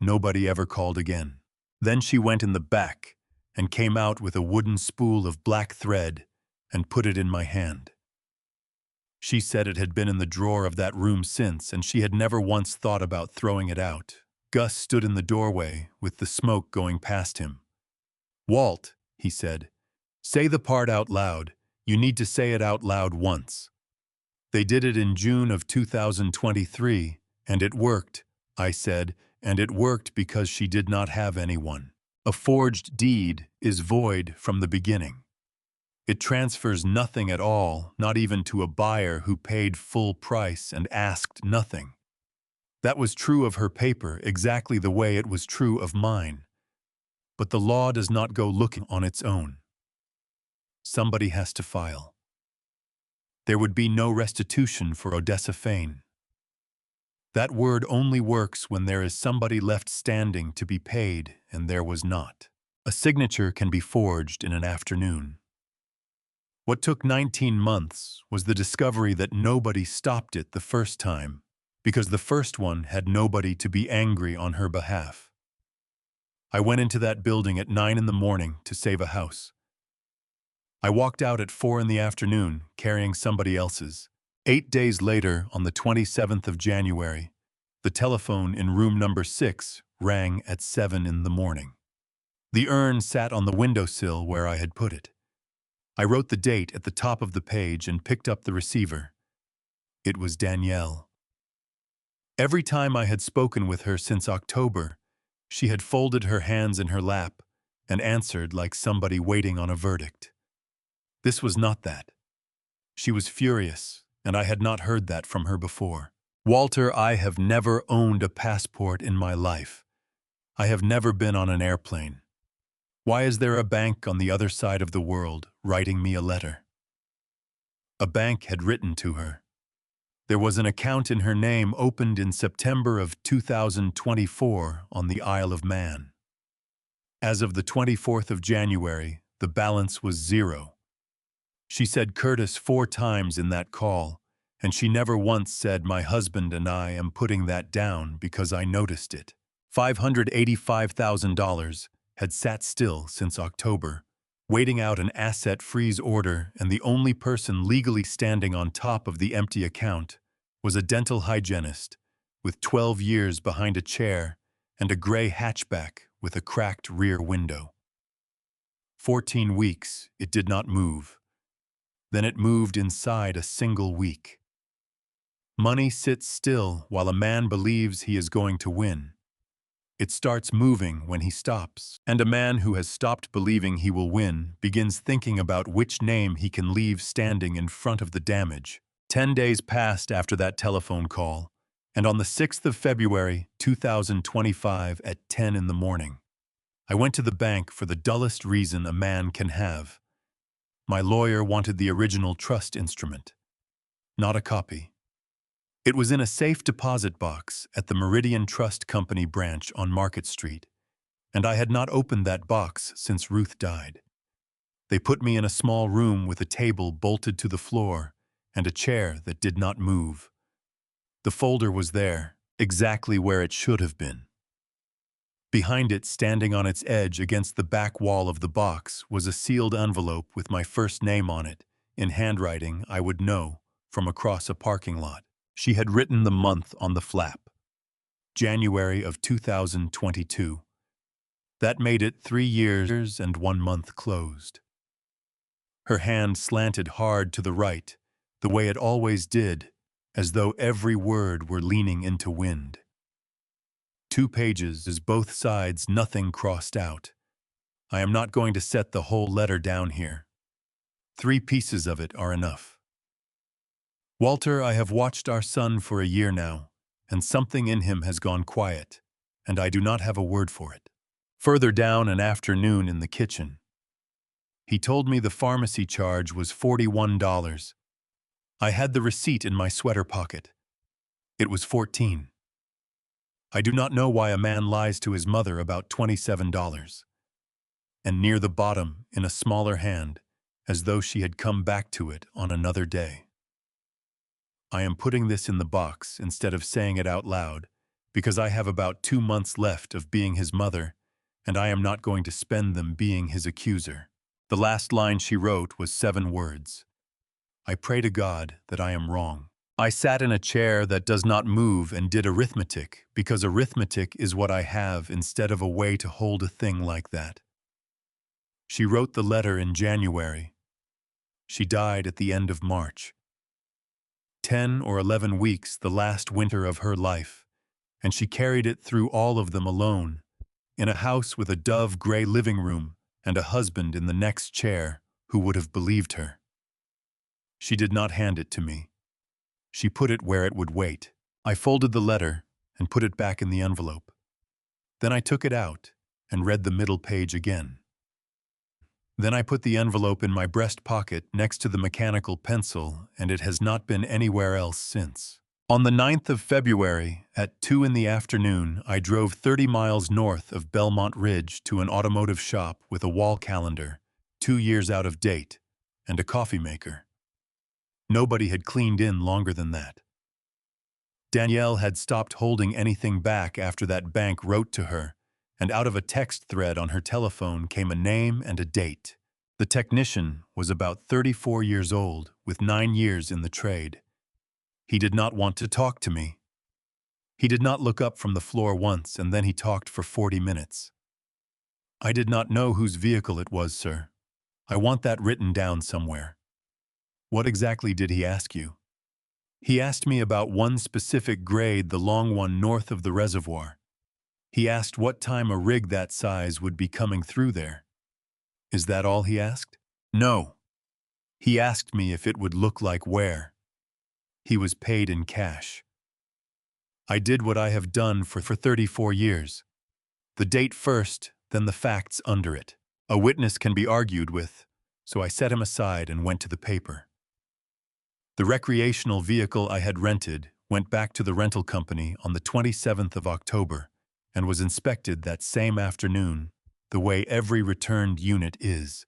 Nobody ever called again. Then she went in the back and came out with a wooden spool of black thread and put it in my hand. She said it had been in the drawer of that room since, and she had never once thought about throwing it out. Gus stood in the doorway with the smoke going past him. Walt, he said, say the part out loud. You need to say it out loud once. They did it in June of 2023, and it worked, I said, and it worked because she did not have anyone. A forged deed is void from the beginning. It transfers nothing at all, not even to a buyer who paid full price and asked nothing. That was true of her paper exactly the way it was true of mine. But the law does not go looking on its own. Somebody has to file. There would be no restitution for Odessa Fain. That word only works when there is somebody left standing to be paid, and there was not. A signature can be forged in an afternoon. What took 19 months was the discovery that nobody stopped it the first time, because the first one had nobody to be angry on her behalf. I went into that building at 9 in the morning to save a house. I walked out at 4 in the afternoon carrying somebody else's. 8 days later, on the 27th of January, the telephone in room number 6 rang at 7 in the morning. The urn sat on the windowsill where I had put it. I wrote the date at the top of the page and picked up the receiver. It was Danielle. Every time I had spoken with her since October, she had folded her hands in her lap and answered like somebody waiting on a verdict. This was not that. She was furious, and I had not heard that from her before. Walter, I have never owned a passport in my life. I have never been on an airplane. Why is there a bank on the other side of the world writing me a letter? A bank had written to her. There was an account in her name opened in September of 2024 on the Isle of Man. As of the 24th of January, the balance was 0. She said Curtis 4 times in that call, and she never once said my husband and I am putting that down because I noticed it. $585,000 had sat still since October, waiting out an asset freeze order, and the only person legally standing on top of the empty account was a dental hygienist with 12 years behind a chair and a gray hatchback with a cracked rear window. 14 weeks, it did not move. Then it moved inside a single week. Money sits still while a man believes he is going to win. It starts moving when he stops, and a man who has stopped believing he will win begins thinking about which name he can leave standing in front of the damage. 10 days passed after that telephone call, and on the 6th of February, 2025 at 10 in the morning, I went to the bank for the dullest reason a man can have. My lawyer wanted the original trust instrument, not a copy. It was in a safe deposit box at the Meridian Trust Company branch on Market Street, and I had not opened that box since Ruth died. They put me in a small room with a table bolted to the floor and a chair that did not move. The folder was there, exactly where it should have been. Behind it, standing on its edge against the back wall of the box, was a sealed envelope with my first name on it, in handwriting I would know from across a parking lot. She had written the month on the flap, January of 2022. That made it 3 years and 1 month closed. Her hand slanted hard to the right, the way it always did, as though every word were leaning into wind. 2 pages, both sides, nothing crossed out. I am not going to set the whole letter down here. 3 pieces of it are enough. Walter, I have watched our son for a year now, and something in him has gone quiet, and I do not have a word for it. Further down, an afternoon in the kitchen. He told me the pharmacy charge was $41. I had the receipt in my sweater pocket. It was $14. I do not know why a man lies to his mother about $27. And near the bottom, in a smaller hand, as though she had come back to it on another day. I am putting this in the box instead of saying it out loud, because I have about 2 months left of being his mother, and I am not going to spend them being his accuser. The last line she wrote was 7 words. I pray to God that I am wrong. I sat in a chair that does not move and did arithmetic, because arithmetic is what I have instead of a way to hold a thing like that. She wrote the letter in January. She died at the end of March. 10 or 11 weeks, the last winter of her life, and she carried it through all of them alone, in a house with a dove gray living room and a husband in the next chair who would have believed her. She did not hand it to me. She put it where it would wait. I folded the letter and put it back in the envelope. Then I took it out and read the middle page again. Then I put the envelope in my breast pocket next to the mechanical pencil, and it has not been anywhere else since. On the 9th of February, at 2 in the afternoon, I drove 30 miles north of Belmont Ridge to an automotive shop with a wall calendar, 2 years out of date, and a coffee maker. Nobody had cleaned in longer than that. Danielle had stopped holding anything back after that bank wrote to her, and out of a text thread on her telephone came a name and a date. The technician was about 34 years old, with 9 years in the trade. He did not want to talk to me. He did not look up from the floor once, and then he talked for 40 minutes. I did not know whose vehicle it was, sir. I want that written down somewhere. What exactly did he ask you? He asked me about one specific grade, the long one north of the reservoir. He asked what time a rig that size would be coming through there. Is that all he asked? No. He asked me if it would look like where. He was paid in cash. I did what I have done for 34 years. The date first, then the facts under it. A witness can be argued with, so I set him aside and went to the paper. The recreational vehicle I had rented went back to the rental company on the 27th of October and was inspected that same afternoon, the way every returned unit is.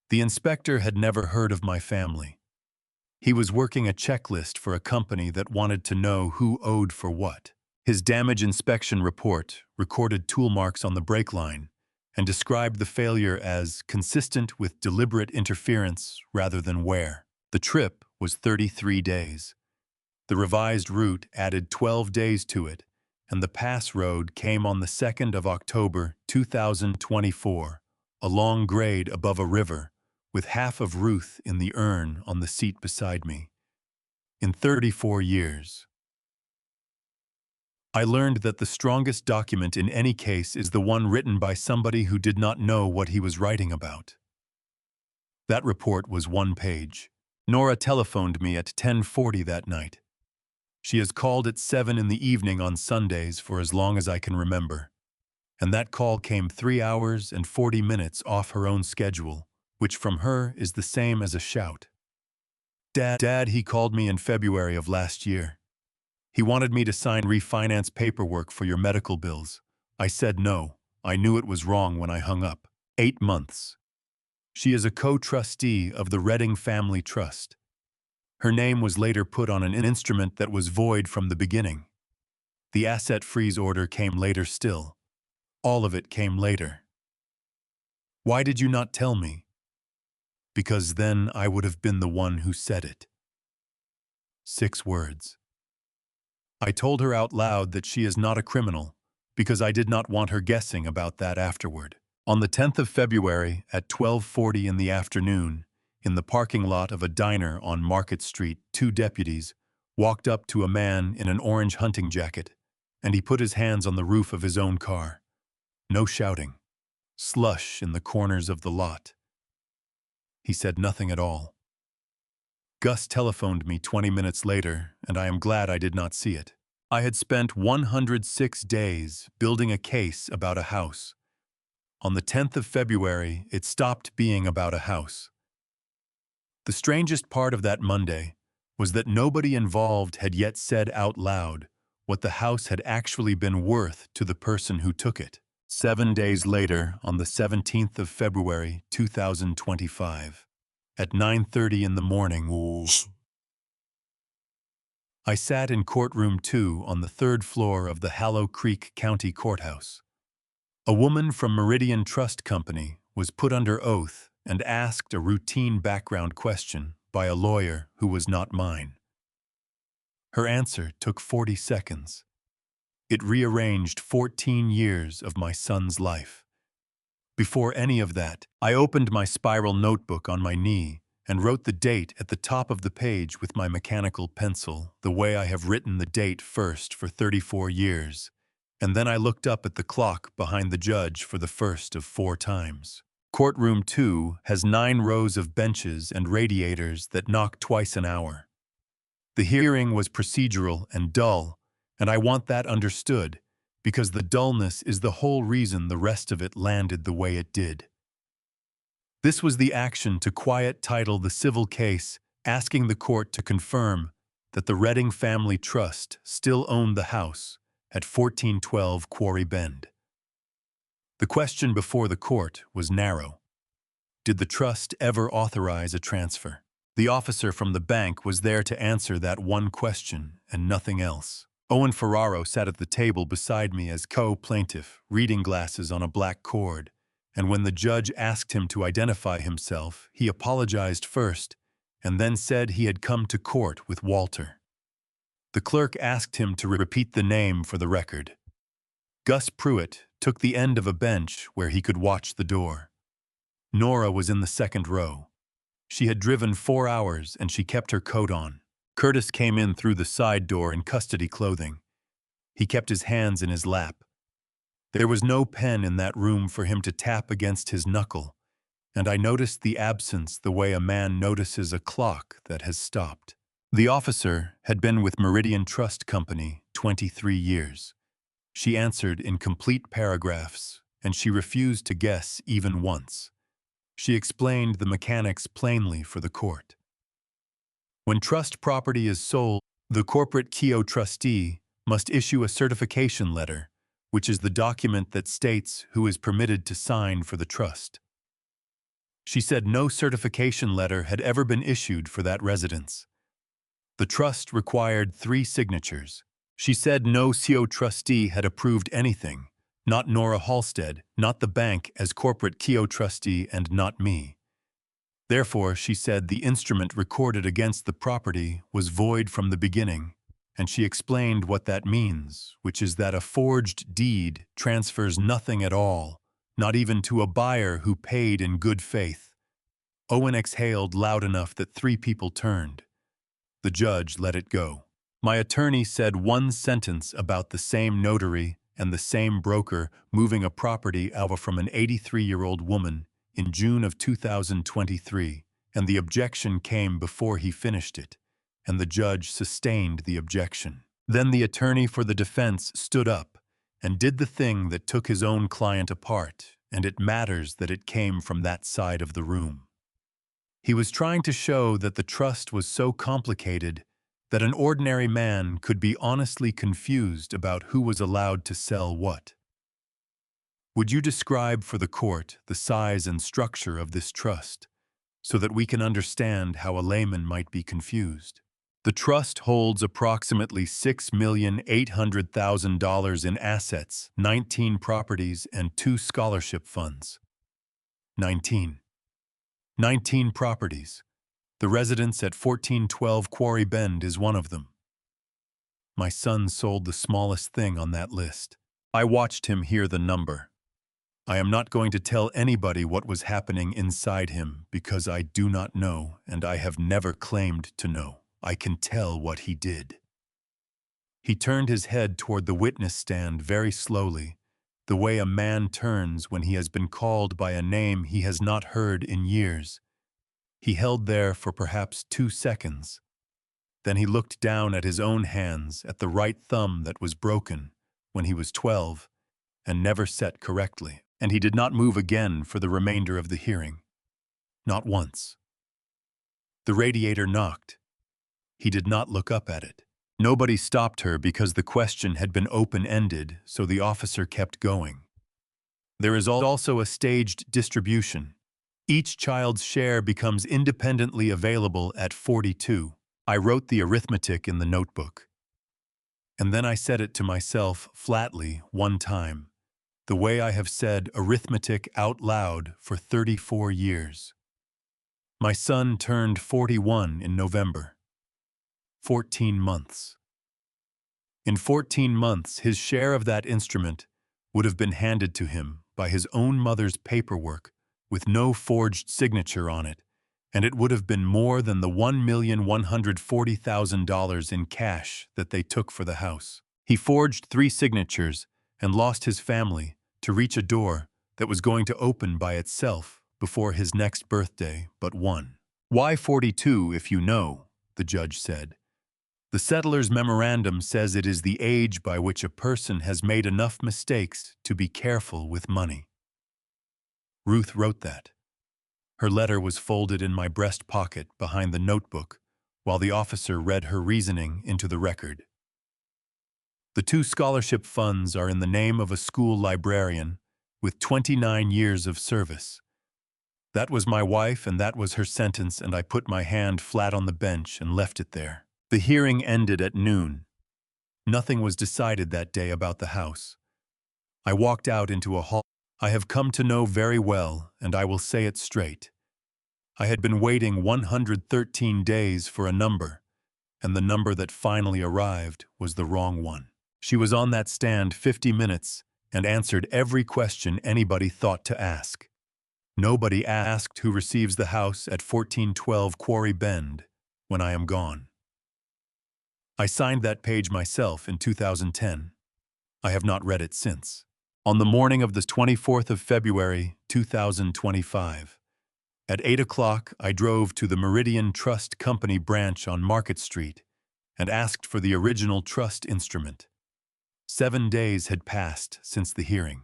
The inspector had never heard of my family. He was working a checklist for a company that wanted to know who owed for what. His damage inspection report recorded tool marks on the brake line and described the failure as consistent with deliberate interference rather than wear. The trip was 33 days. The revised route added 12 days to it, and the pass road came on the 2nd of October 2024, a long grade above a river, with half of Ruth in the urn on the seat beside me. In 34 years, I learned that the strongest document in any case is the one written by somebody who did not know what he was writing about. That report was one page. Nora telephoned me at 10:40 that night. She has called at 7 in the evening on Sundays for as long as I can remember. And that call came 3 hours and 40 minutes off her own schedule, which from her is the same as a shout. Dad, he called me in February of last year. He wanted me to sign refinance paperwork for your medical bills. I said no. I knew it was wrong when I hung up. 8 months. She is a co-trustee of the Redding Family Trust. Her name was later put on an instrument that was void from the beginning. The asset freeze order came later still. All of it came later. Why did you not tell me? Because then I would have been the one who said it. 6 words. I told her out loud that she is not a criminal, because I did not want her guessing about that afterward. On the 10th of February at 12:40 in the afternoon, in the parking lot of a diner on Market Street, 2 deputies walked up to a man in an orange hunting jacket, and he put his hands on the roof of his own car. No shouting. Slush in the corners of the lot. He said nothing at all. Gus telephoned me 20 minutes later, and I am glad I did not see it. I had spent 106 days building a case about a house. On the 10th of February, it stopped being about a house. The strangest part of that Monday was that nobody involved had yet said out loud what the house had actually been worth to the person who took it. 7 days later, on the 17th of February, 2025, at 9:30 in the morning, I sat in courtroom 2 on the 3rd floor of the Hallow Creek County Courthouse. A woman from Meridian Trust Company was put under oath and asked a routine background question by a lawyer who was not mine. Her answer took 40 seconds. It rearranged 14 years of my son's life. Before any of that, I opened my spiral notebook on my knee and wrote the date at the top of the page with my mechanical pencil, the way I have written the date first for 34 years. And then I looked up at the clock behind the judge for the first of 4 times. Courtroom 2 has 9 rows of benches and radiators that knock twice an hour. The hearing was procedural and dull, and I want that understood, because the dullness is the whole reason the rest of it landed the way it did. This was the action to quiet title the civil case, asking the court to confirm that the Redding Family Trust still owned the house at 1412 Quarry Bend. The question before the court was narrow. Did the trust ever authorize a transfer? The officer from the bank was there to answer that one question and nothing else. Owen Ferraro sat at the table beside me as co-plaintiff, reading glasses on a black cord, and when the judge asked him to identify himself, he apologized first and then said he had come to court with Walter. The clerk asked him to repeat the name for the record. Gus Pruitt took the end of a bench where he could watch the door. Nora was in the second row. She had driven 4 hours and she kept her coat on. Curtis came in through the side door in custody clothing. He kept his hands in his lap. There was no pen in that room for him to tap against his knuckle, and I noticed the absence the way a man notices a clock that has stopped. The officer had been with Meridian Trust Company 23 years. She answered in complete paragraphs, and she refused to guess even once. She explained the mechanics plainly for the court. When trust property is sold, the corporate Keogh trustee must issue a certification letter, which is the document that states who is permitted to sign for the trust. She said no certification letter had ever been issued for that residence. The trust required 3 signatures. She said no CO trustee had approved anything, not Nora Halstead, not the bank as corporate Keogh trustee, and not me. Therefore, she said the instrument recorded against the property was void from the beginning, and she explained what that means, which is that a forged deed transfers nothing at all, not even to a buyer who paid in good faith. Owen exhaled loud enough that 3 people turned. The judge let it go. My attorney said one sentence about the same notary and the same broker moving a property over from an 83-year-old woman in June of 2023, and the objection came before he finished it, and the judge sustained the objection. Then the attorney for the defense stood up and did the thing that took his own client apart, and it matters that it came from that side of the room. He was trying to show that the trust was so complicated that an ordinary man could be honestly confused about who was allowed to sell what. Would you describe for the court the size and structure of this trust, so that we can understand how a layman might be confused? The trust holds approximately $6,800,000 in assets, 19 properties, and 2 scholarship funds. 19 properties. The residence at 1412 Quarry Bend is one of them. My son sold the smallest thing on that list. I watched him hear the number. I am not going to tell anybody what was happening inside him because I do not know, and I have never claimed to know. I can tell what he did. He turned his head toward the witness stand very slowly, the way a man turns when he has been called by a name he has not heard in years. He held there for perhaps 2 seconds. Then he looked down at his own hands, at the right thumb that was broken when he was 12 and never set correctly. And he did not move again for the remainder of the hearing. Not once. The radiator knocked. He did not look up at it. Nobody stopped her because the question had been open-ended, so the officer kept going. There is also a staged distribution. Each child's share becomes independently available at 42. I wrote the arithmetic in the notebook. And then I said it to myself flatly one time, the way I have said arithmetic out loud for 34 years. My son turned 41 in November. 14 months. In 14 months, his share of that instrument would have been handed to him by his own mother's paperwork with no forged signature on it, and it would have been more than the $1,140,000 in cash that they took for the house. He forged 3 signatures and lost his family to reach a door that was going to open by itself before his next birthday but one. Why 42 if you know, the judge said. The settler's memorandum says it is the age by which a person has made enough mistakes to be careful with money. Ruth wrote that. Her letter was folded in my breast pocket behind the notebook while the officer read her reasoning into the record. The 2 scholarship funds are in the name of a school librarian with 29 years of service. That was my wife and that was her sentence, and I put my hand flat on the bench and left it there. The hearing ended at noon. Nothing was decided that day about the house. I walked out into a hall I have come to know very well, and I will say it straight. I had been waiting 113 days for a number, and the number that finally arrived was the wrong one. She was on that stand 50 minutes, and answered every question anybody thought to ask. Nobody asked who receives the house at 1412 Quarry Bend when I am gone. I signed that page myself in 2010. I have not read it since. On the morning of the 24th of February, 2025, at 8 o'clock, I drove to the Meridian Trust Company branch on Market Street and asked for the original trust instrument. 7 days had passed since the hearing.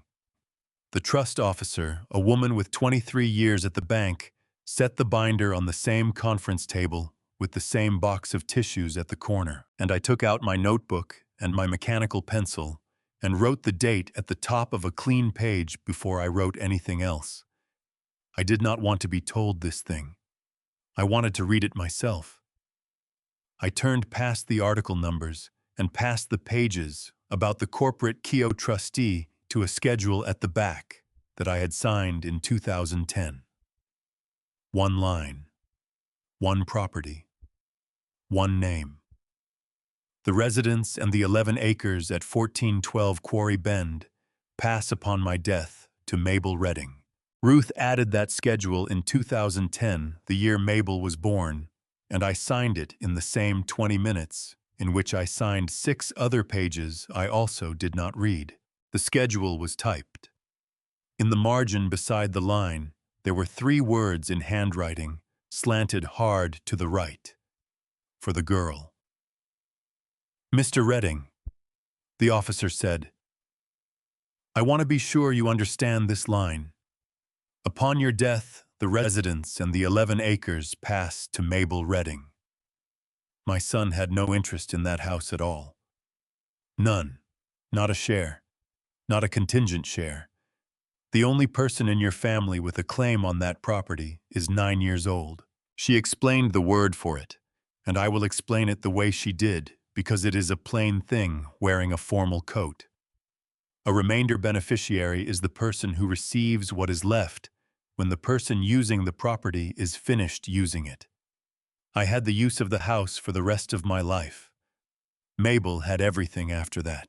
The trust officer, a woman with 23 years at the bank, set the binder on the same conference table with the same box of tissues at the corner, and I took out my notebook and my mechanical pencil and wrote the date at the top of a clean page before I wrote anything else. I did not want to be told this thing. I wanted to read it myself. I turned past the article numbers and past the pages about the corporate Keogh trustee to a schedule at the back that I had signed in 2010. One line, one property, one name. The residence and the 11 acres at 1412 Quarry Bend pass upon my death to Mabel Redding. Ruth added that schedule in 2010, the year Mabel was born, and I signed it in the same 20 minutes, in which I signed 6 other pages I also did not read. The schedule was typed. In the margin beside the line, there were 3 words in handwriting, slanted hard to the right. For the girl. Mr. Redding, the officer said, I want to be sure you understand this line. Upon your death, the residence and the 11 acres pass to Mabel Redding. My son had no interest in that house at all. None. Not a share. Not a contingent share. The only person in your family with a claim on that property is 9 years old. She explained the word for it, and I will explain it the way she did, because it is a plain thing wearing a formal coat. A remainder beneficiary is the person who receives what is left when the person using the property is finished using it. I had the use of the house for the rest of my life. Mabel had everything after that.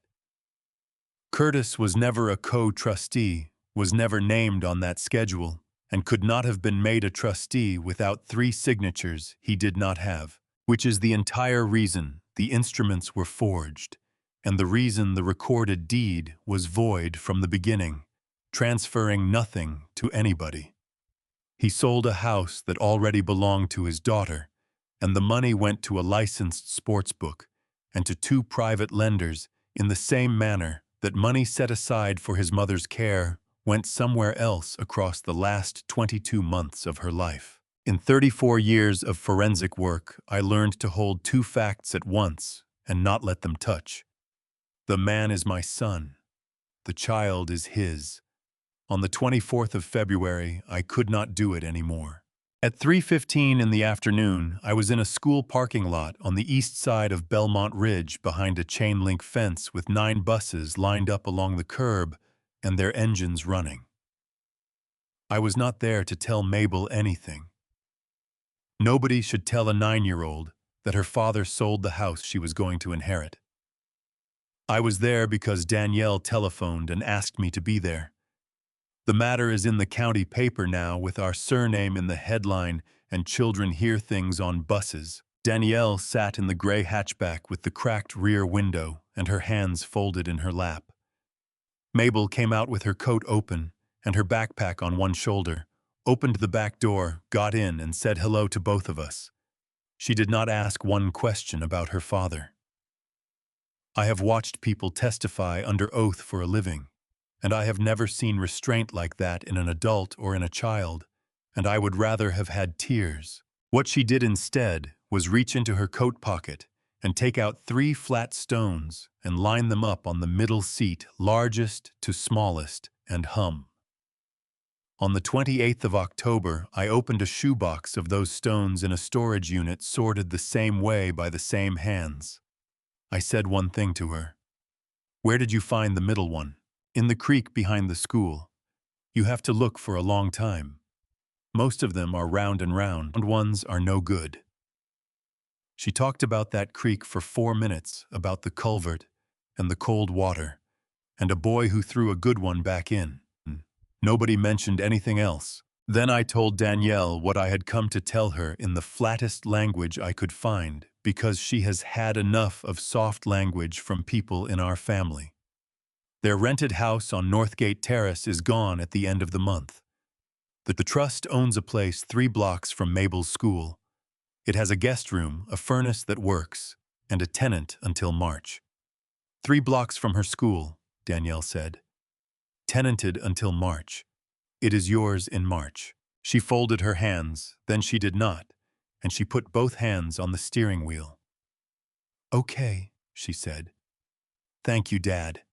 Curtis was never a co-trustee, was never named on that schedule, and could not have been made a trustee without 3 signatures he did not have, which is the entire reason the instruments were forged, and the reason the recorded deed was void from the beginning, transferring nothing to anybody. He sold a house that already belonged to his daughter, and the money went to a licensed sports book and to 2 private lenders in the same manner that money set aside for his mother's care went somewhere else across the last 22 months of her life. In 34 years of forensic work, I learned to hold 2 facts at once and not let them touch. The man is my son. The child is his. On the 24th of February, I could not do it anymore. At 3:15 in the afternoon, I was in a school parking lot on the east side of Belmont Ridge behind a chain-link fence with 9 buses lined up along the curb and their engines running. I was not there to tell Mabel anything. Nobody should tell a 9-year-old that her father sold the house she was going to inherit. I was there because Danielle telephoned and asked me to be there. The matter is in the county paper now with our surname in the headline and children hear things on buses. Danielle sat in the gray hatchback with the cracked rear window and her hands folded in her lap. Mabel came out with her coat open and her backpack on one shoulder, opened the back door, got in and said hello to both of us. She did not ask one question about her father. I have watched people testify under oath for a living, and I have never seen restraint like that in an adult or in a child, and I would rather have had tears. What she did instead was reach into her coat pocket and take out 3 flat stones and line them up on the middle seat, largest to smallest, and hum. On the 28th of October, I opened a shoebox of those stones in a storage unit sorted the same way by the same hands. I said one thing to her. Where did you find the middle one? In the creek behind the school. You have to look for a long time. Most of them are round and round, and ones are no good. She talked about that creek for 4 minutes, about the culvert and the cold water, and a boy who threw a good one back in. Nobody mentioned anything else. Then I told Danielle what I had come to tell her in the flattest language I could find, because she has had enough of soft language from people in our family. Their rented house on Northgate Terrace is gone at the end of the month. The trust owns a place 3 blocks from Mabel's school. It has a guest room, a furnace that works, and a tenant until March. 3 blocks from her school, Danielle said. Tenanted until March. It is yours in March. She folded her hands, then she did not, and she put both hands on the steering wheel. Okay, she said. Thank you, Dad.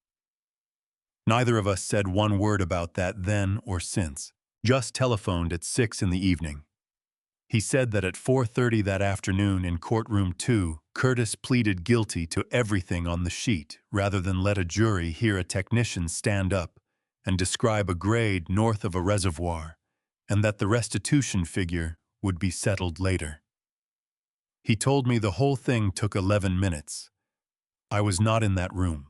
Neither of us said one word about that then or since. Just telephoned at 6 in the evening. He said that at 4:30 that afternoon in courtroom 2, Curtis pleaded guilty to everything on the sheet rather than let a jury hear a technician stand up and describe a grade north of a reservoir, and that the restitution figure would be settled later. He told me the whole thing took 11 minutes. I was not in that room.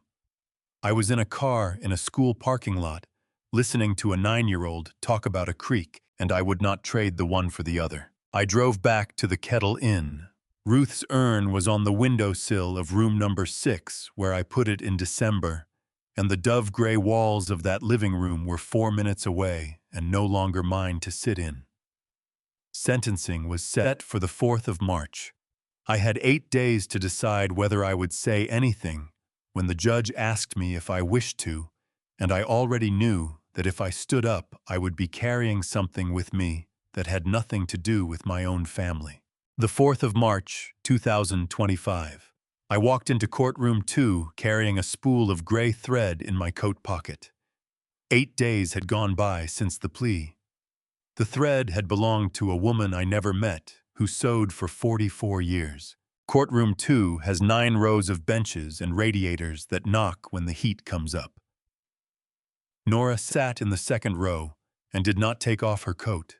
I was in a car in a school parking lot, listening to a 9-year-old talk about a creek, and I would not trade the one for the other. I drove back to the Kettle Inn. Ruth's urn was on the windowsill of room number 6, where I put it in December, and the dove-gray walls of that living room were 4 minutes away and no longer mine to sit in. Sentencing was set for the 4th of March. I had 8 days to decide whether I would say anything when the judge asked me if I wished to, and I already knew that if I stood up, I would be carrying something with me that had nothing to do with my own family. The 4th of March, 2025. I walked into courtroom 2 carrying a spool of gray thread in my coat pocket. 8 days had gone by since the plea. The thread had belonged to a woman I never met who sewed for 44 years. Courtroom 2 has 9 rows of benches and radiators that knock when the heat comes up. Nora sat in the 2nd row and did not take off her coat.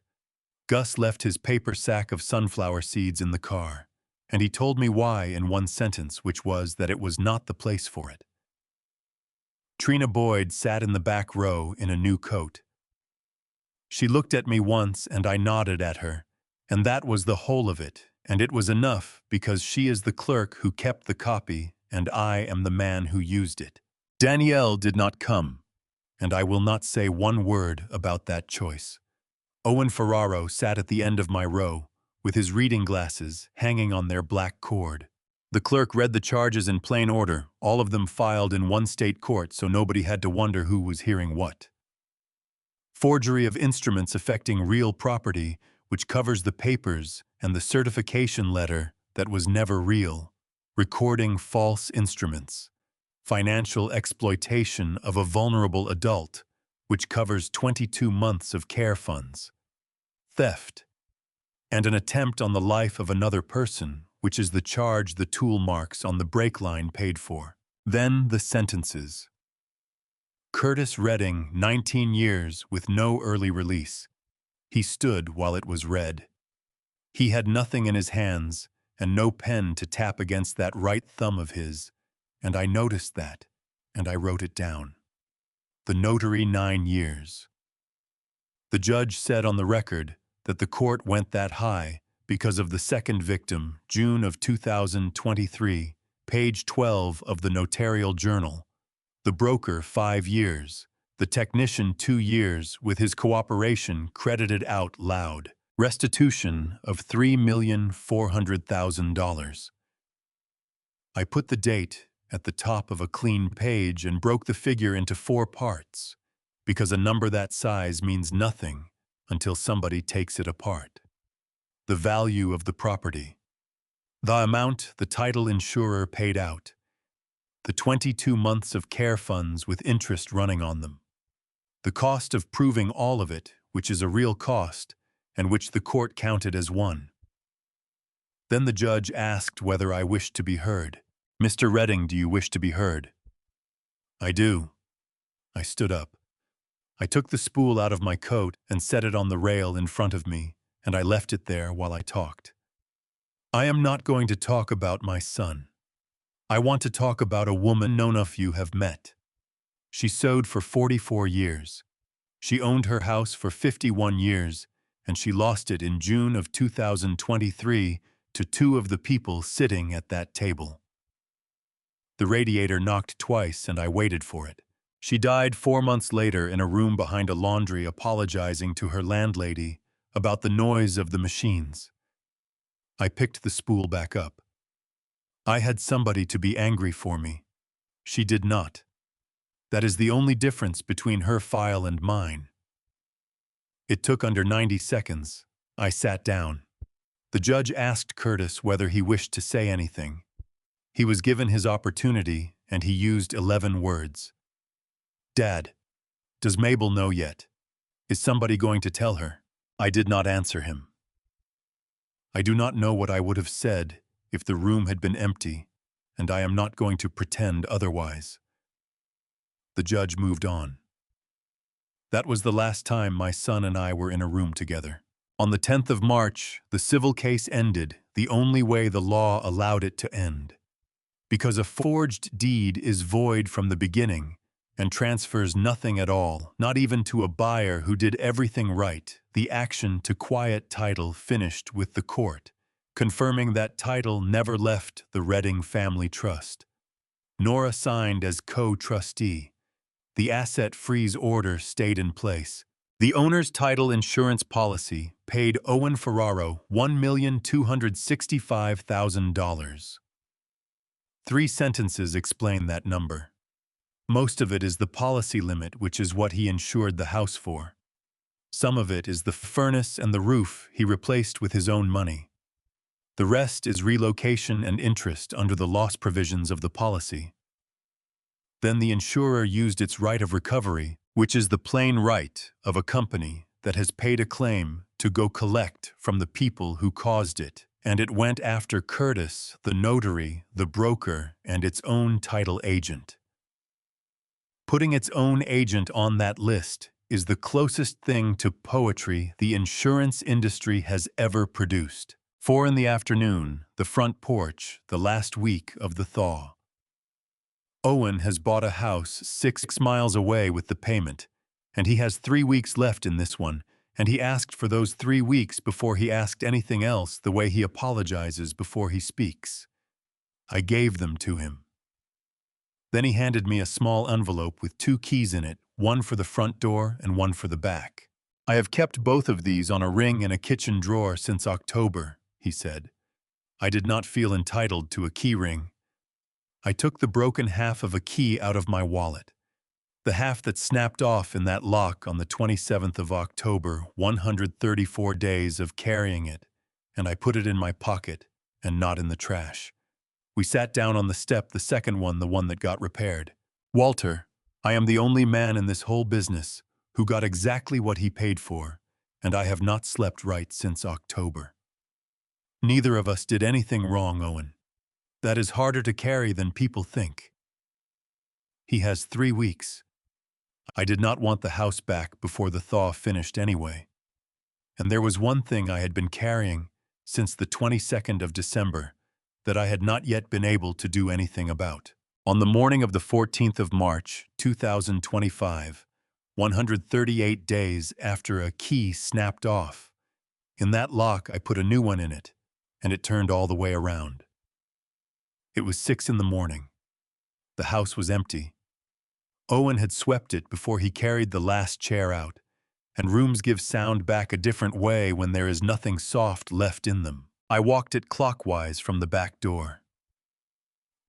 Gus left his paper sack of sunflower seeds in the car, and he told me why in one sentence, which was that it was not the place for it. Trina Boyd sat in the back row in a new coat. She looked at me once and I nodded at her, and that was the whole of it, and it was enough because she is the clerk who kept the copy and I am the man who used it. Danielle did not come, and I will not say one word about that choice. Owen Ferraro sat at the end of my row, with his reading glasses hanging on their black cord. The clerk read the charges in plain order, all of them filed in one state court so nobody had to wonder who was hearing what. Forgery of instruments affecting real property, which covers the papers and the certification letter that was never real. Recording false instruments. Financial exploitation of a vulnerable adult, which covers 22 months of care funds. Theft. And an attempt on the life of another person, which is the charge the tool marks on the brake line paid for. Then the sentences. Curtis Redding, 19 years with no early release. He stood while it was read. He had nothing in his hands and no pen to tap against that right thumb of his, and I noticed that, and I wrote it down. The notary 9 years. The judge said on the record that the court went that high because of the second victim, June of 2023, page 12 of the Notarial Journal. The broker 5 years, the technician 2 years with his cooperation credited out loud. Restitution of $3,400,000. I put the date at the top of a clean page and broke the figure into 4 parts, because a number that size means nothing until somebody takes it apart. The value of the property. The amount the title insurer paid out. The 22 months of care funds with interest running on them. The cost of proving all of it, which is a real cost, and which the court counted as one. Then the judge asked whether I wished to be heard. Mr. Redding, do you wish to be heard? I do. I stood up. I took the spool out of my coat and set it on the rail in front of me, and I left it there while I talked. I am not going to talk about my son. I want to talk about a woman none of you have met. She sewed for 44 years. She owned her house for 51 years, and she lost it in June of 2023 to two of the people sitting at that table. The radiator knocked twice, and I waited for it. She died 4 months later in a room behind a laundry, apologizing to her landlady about the noise of the machines. I picked the spool back up. I had somebody to be angry for me. She did not. That is the only difference between her file and mine. It took under 90 seconds. I sat down. The judge asked Curtis whether he wished to say anything. He was given his opportunity, and he used 11 words. "Dad, does Mabel know yet? Is somebody going to tell her?" I did not answer him. I do not know what I would have said if the room had been empty, and I am not going to pretend otherwise. The judge moved on. That was the last time my son and I were in a room together. On the 10th of March, the civil case ended the only way the law allowed it to end. Because a forged deed is void from the beginning and transfers nothing at all, not even to a buyer who did everything right, the action to quiet title finished with the court, confirming that title never left the Redding family trust, nor assigned as co-trustee. The asset freeze order stayed in place. The owner's title insurance policy paid Owen Ferraro $1,265,000. 3 sentences explain that number. Most of it is the policy limit, which is what he insured the house for. Some of it is the furnace and the roof he replaced with his own money. The rest is relocation and interest under the loss provisions of the policy. Then the insurer used its right of recovery, which is the plain right of a company that has paid a claim, to go collect from the people who caused it, and it went after Curtis, the notary, the broker, and its own title agent. Putting its own agent on that list is the closest thing to poetry the insurance industry has ever produced. 4 in the afternoon, the front porch, the last week of the thaw. Owen has bought a house 6 miles away with the payment, and he has 3 weeks left in this one, and he asked for those 3 weeks before he asked anything else, the way he apologizes before he speaks. I gave them to him. Then he handed me a small envelope with 2 keys in it, one for the front door and one for the back. "I have kept both of these on a ring in a kitchen drawer since October," he said. I did not feel entitled to a key ring. I took the broken half of a key out of my wallet, the half that snapped off in that lock on the 27th of October, 134 days of carrying it, and I put it in my pocket and not in the trash. We sat down on the step, the second one, the one that got repaired. "Walter, I am the only man in this whole business who got exactly what he paid for, and I have not slept right since October. Neither of us did anything wrong, Owen. That is harder to carry than people think. He has 3 weeks. I did not want the house back before the thaw finished anyway. And there was one thing I had been carrying since the 22nd of December that I had not yet been able to do anything about. On the morning of the 14th of March, 2025, 138 days after a key snapped off, in that lock I put a new one in it, and it turned all the way around. It was 6 in the morning. The house was empty. Owen had swept it before he carried the last chair out, and rooms give sound back a different way when there is nothing soft left in them. I walked it clockwise from the back door.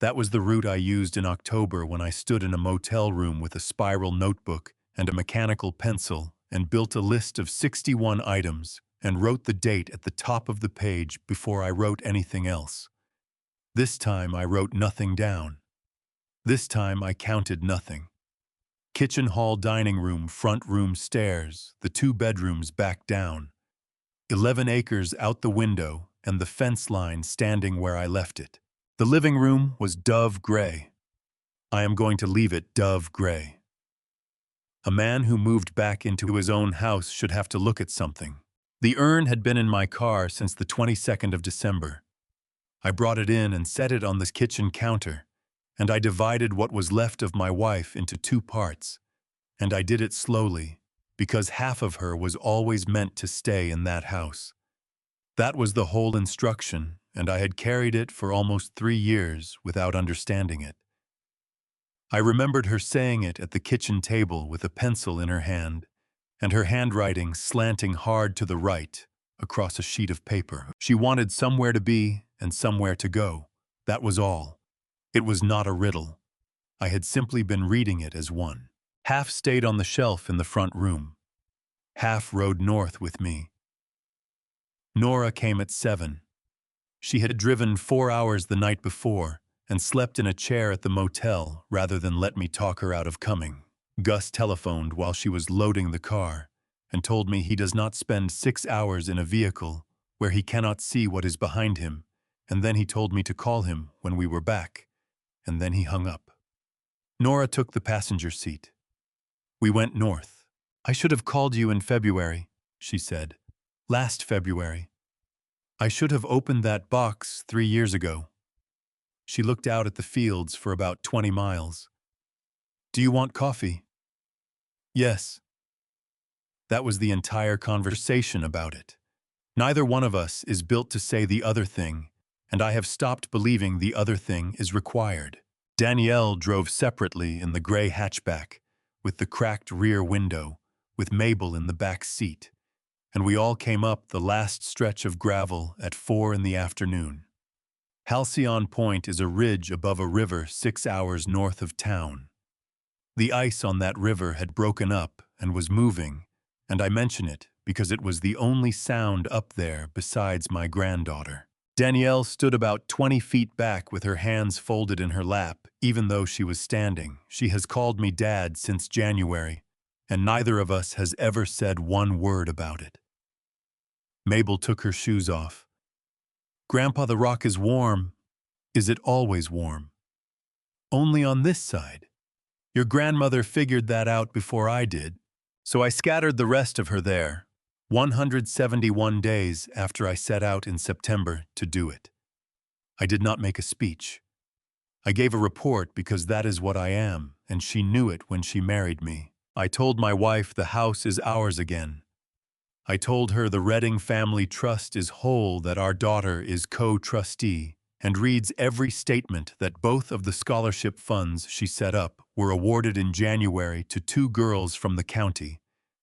That was the route I used in October when I stood in a motel room with a spiral notebook and a mechanical pencil and built a list of 61 items and wrote the date at the top of the page before I wrote anything else. This time I wrote nothing down. This time I counted nothing. Kitchen, hall, dining room, front room, stairs, the 2 bedrooms back down. 11 acres out the window and the fence line standing where I left it. The living room was dove gray. I am going to leave it dove gray. A man who moved back into his own house should have to look at something. The urn had been in my car since the 22nd of December. I brought it in and set it on the kitchen counter, and I divided what was left of my wife into two parts, and I did it slowly, because half of her was always meant to stay in that house. That was the whole instruction, and I had carried it for almost 3 years without understanding it. I remembered her saying it at the kitchen table with a pencil in her hand, and her handwriting slanting hard to the right across a sheet of paper. She wanted somewhere to be and somewhere to go. That was all. It was not a riddle. I had simply been reading it as one. Half stayed on the shelf in the front room. Half rode north with me. Nora came at 7. She had driven 4 hours the night before and slept in a chair at the motel rather than let me talk her out of coming. Gus telephoned while she was loading the car and told me he does not spend 6 hours in a vehicle where he cannot see what is behind him, and then he told me to call him when we were back, and then he hung up. Nora took the passenger seat. We went north. I should have called you in February, she said. Last February. I should have opened that box 3 years ago. She looked out at the fields for about 20 miles. Do you want coffee? Yes. That was the entire conversation about it. Neither one of us is built to say the other thing, and I have stopped believing the other thing is required. Danielle drove separately in the gray hatchback, with the cracked rear window, with Mabel in the back seat, and we all came up the last stretch of gravel at 4 in the afternoon. Halcyon Point is a ridge above a river 6 hours north of town. The ice on that river had broken up and was moving, and I mention it because it was the only sound up there besides my granddaughter. Danielle stood about 20 feet back with her hands folded in her lap, even though she was standing. She has called me Dad since January, and neither of us has ever said one word about it. Mabel took her shoes off. Grandpa, the rock is warm. Is it always warm? Only on this side. Your grandmother figured that out before I did, so I scattered the rest of her there, 171 days after I set out in September to do it. I did not make a speech. I gave a report because that is what I am, and she knew it when she married me. I told my wife the house is ours again. I told her the Redding Family Trust is whole, that our daughter is co-trustee, and reads every statement that both of the scholarship funds she set up were awarded in January to 2 girls from the county,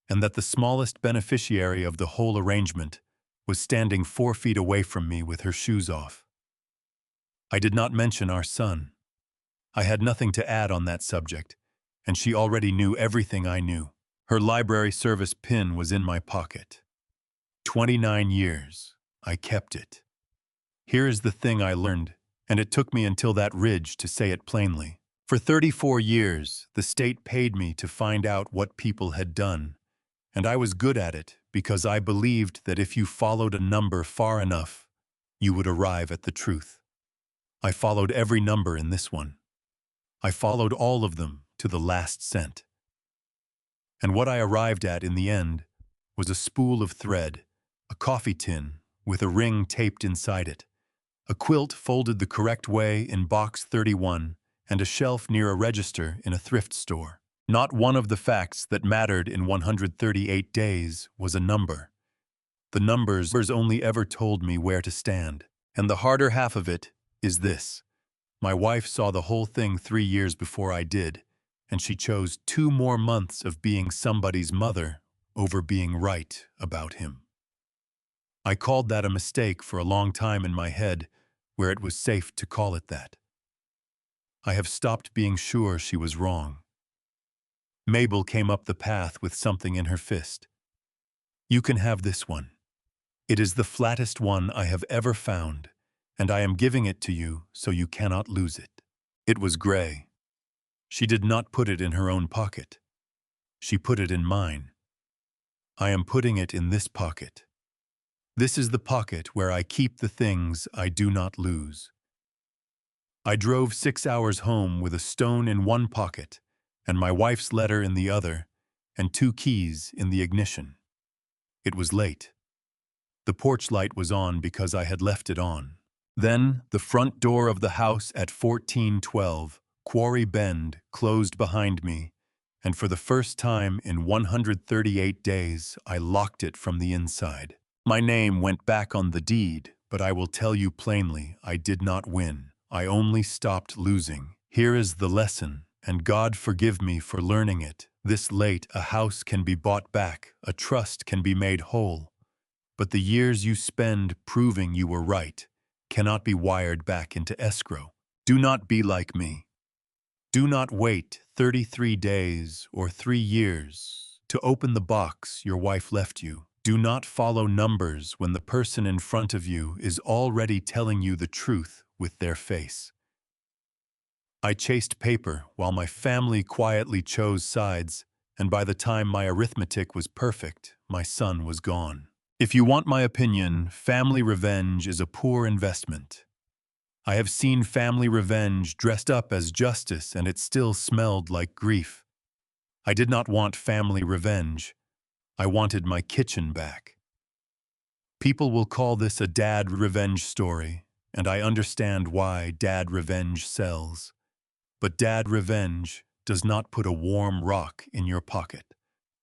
and that the smallest beneficiary of the whole arrangement was standing 4 feet away from me with her shoes off. I did not mention our son. I had nothing to add on that subject, and she already knew everything I knew. Her library service pin was in my pocket. 29 years, I kept it. Here is the thing I learned, and it took me until that ridge to say it plainly. For 34 years, the state paid me to find out what people had done, and I was good at it because I believed that if you followed a number far enough, you would arrive at the truth. I followed every number in this one. I followed all of them to the last cent. And what I arrived at in the end was a spool of thread, a coffee tin with a ring taped inside it, a quilt folded the correct way in box 31, and a shelf near a register in a thrift store. Not one of the facts that mattered in 138 days was a number. The numbers only ever told me where to stand. And the harder half of it is this. My wife saw the whole thing 3 years before I did, and she chose 2 more months of being somebody's mother over being right about him. I called that a mistake for a long time in my head, where it was safe to call it that. I have stopped being sure she was wrong. Mabel came up the path with something in her fist. You can have this one. It is the flattest one I have ever found, and I am giving it to you so you cannot lose it. It was gray. She did not put it in her own pocket. She put it in mine. I am putting it in this pocket. This is the pocket where I keep the things I do not lose. I drove 6 hours home with a stone in one pocket, and my wife's letter in the other, and 2 keys in the ignition. It was late. The porch light was on because I had left it on. Then the front door of the house at 1412, Quarry Bend, closed behind me, and for the first time in 138 days, I locked it from the inside. My name went back on the deed, but I will tell you plainly, I did not win. I only stopped losing. Here is the lesson, and God forgive me for learning it. This late, a house can be bought back, a trust can be made whole. But the years you spend proving you were right cannot be wired back into escrow. Do not be like me. Do not wait 33 days or 3 years to open the box your wife left you. Do not follow numbers when the person in front of you is already telling you the truth with their face. I chased paper while my family quietly chose sides, and by the time my arithmetic was perfect, my son was gone. If you want my opinion, family revenge is a poor investment. I have seen family revenge dressed up as justice and it still smelled like grief. I did not want family revenge. I wanted my kitchen back. People will call this a dad revenge story, and I understand why dad revenge sells. But dad revenge does not put a warm rock in your pocket.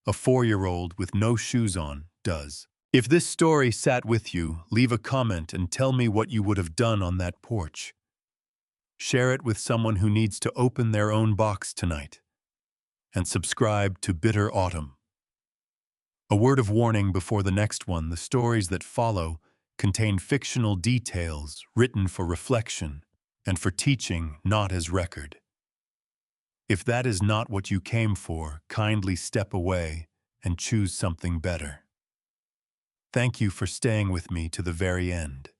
A 4-year-old with no shoes on does. If this story sat with you, leave a comment and tell me what you would have done on that porch. Share it with someone who needs to open their own box tonight. And subscribe to Bitter Autumn. A word of warning before the next one: the stories that follow contain fictional details written for reflection and for teaching, not as record. If that is not what you came for, kindly step away and choose something better. Thank you for staying with me to the very end.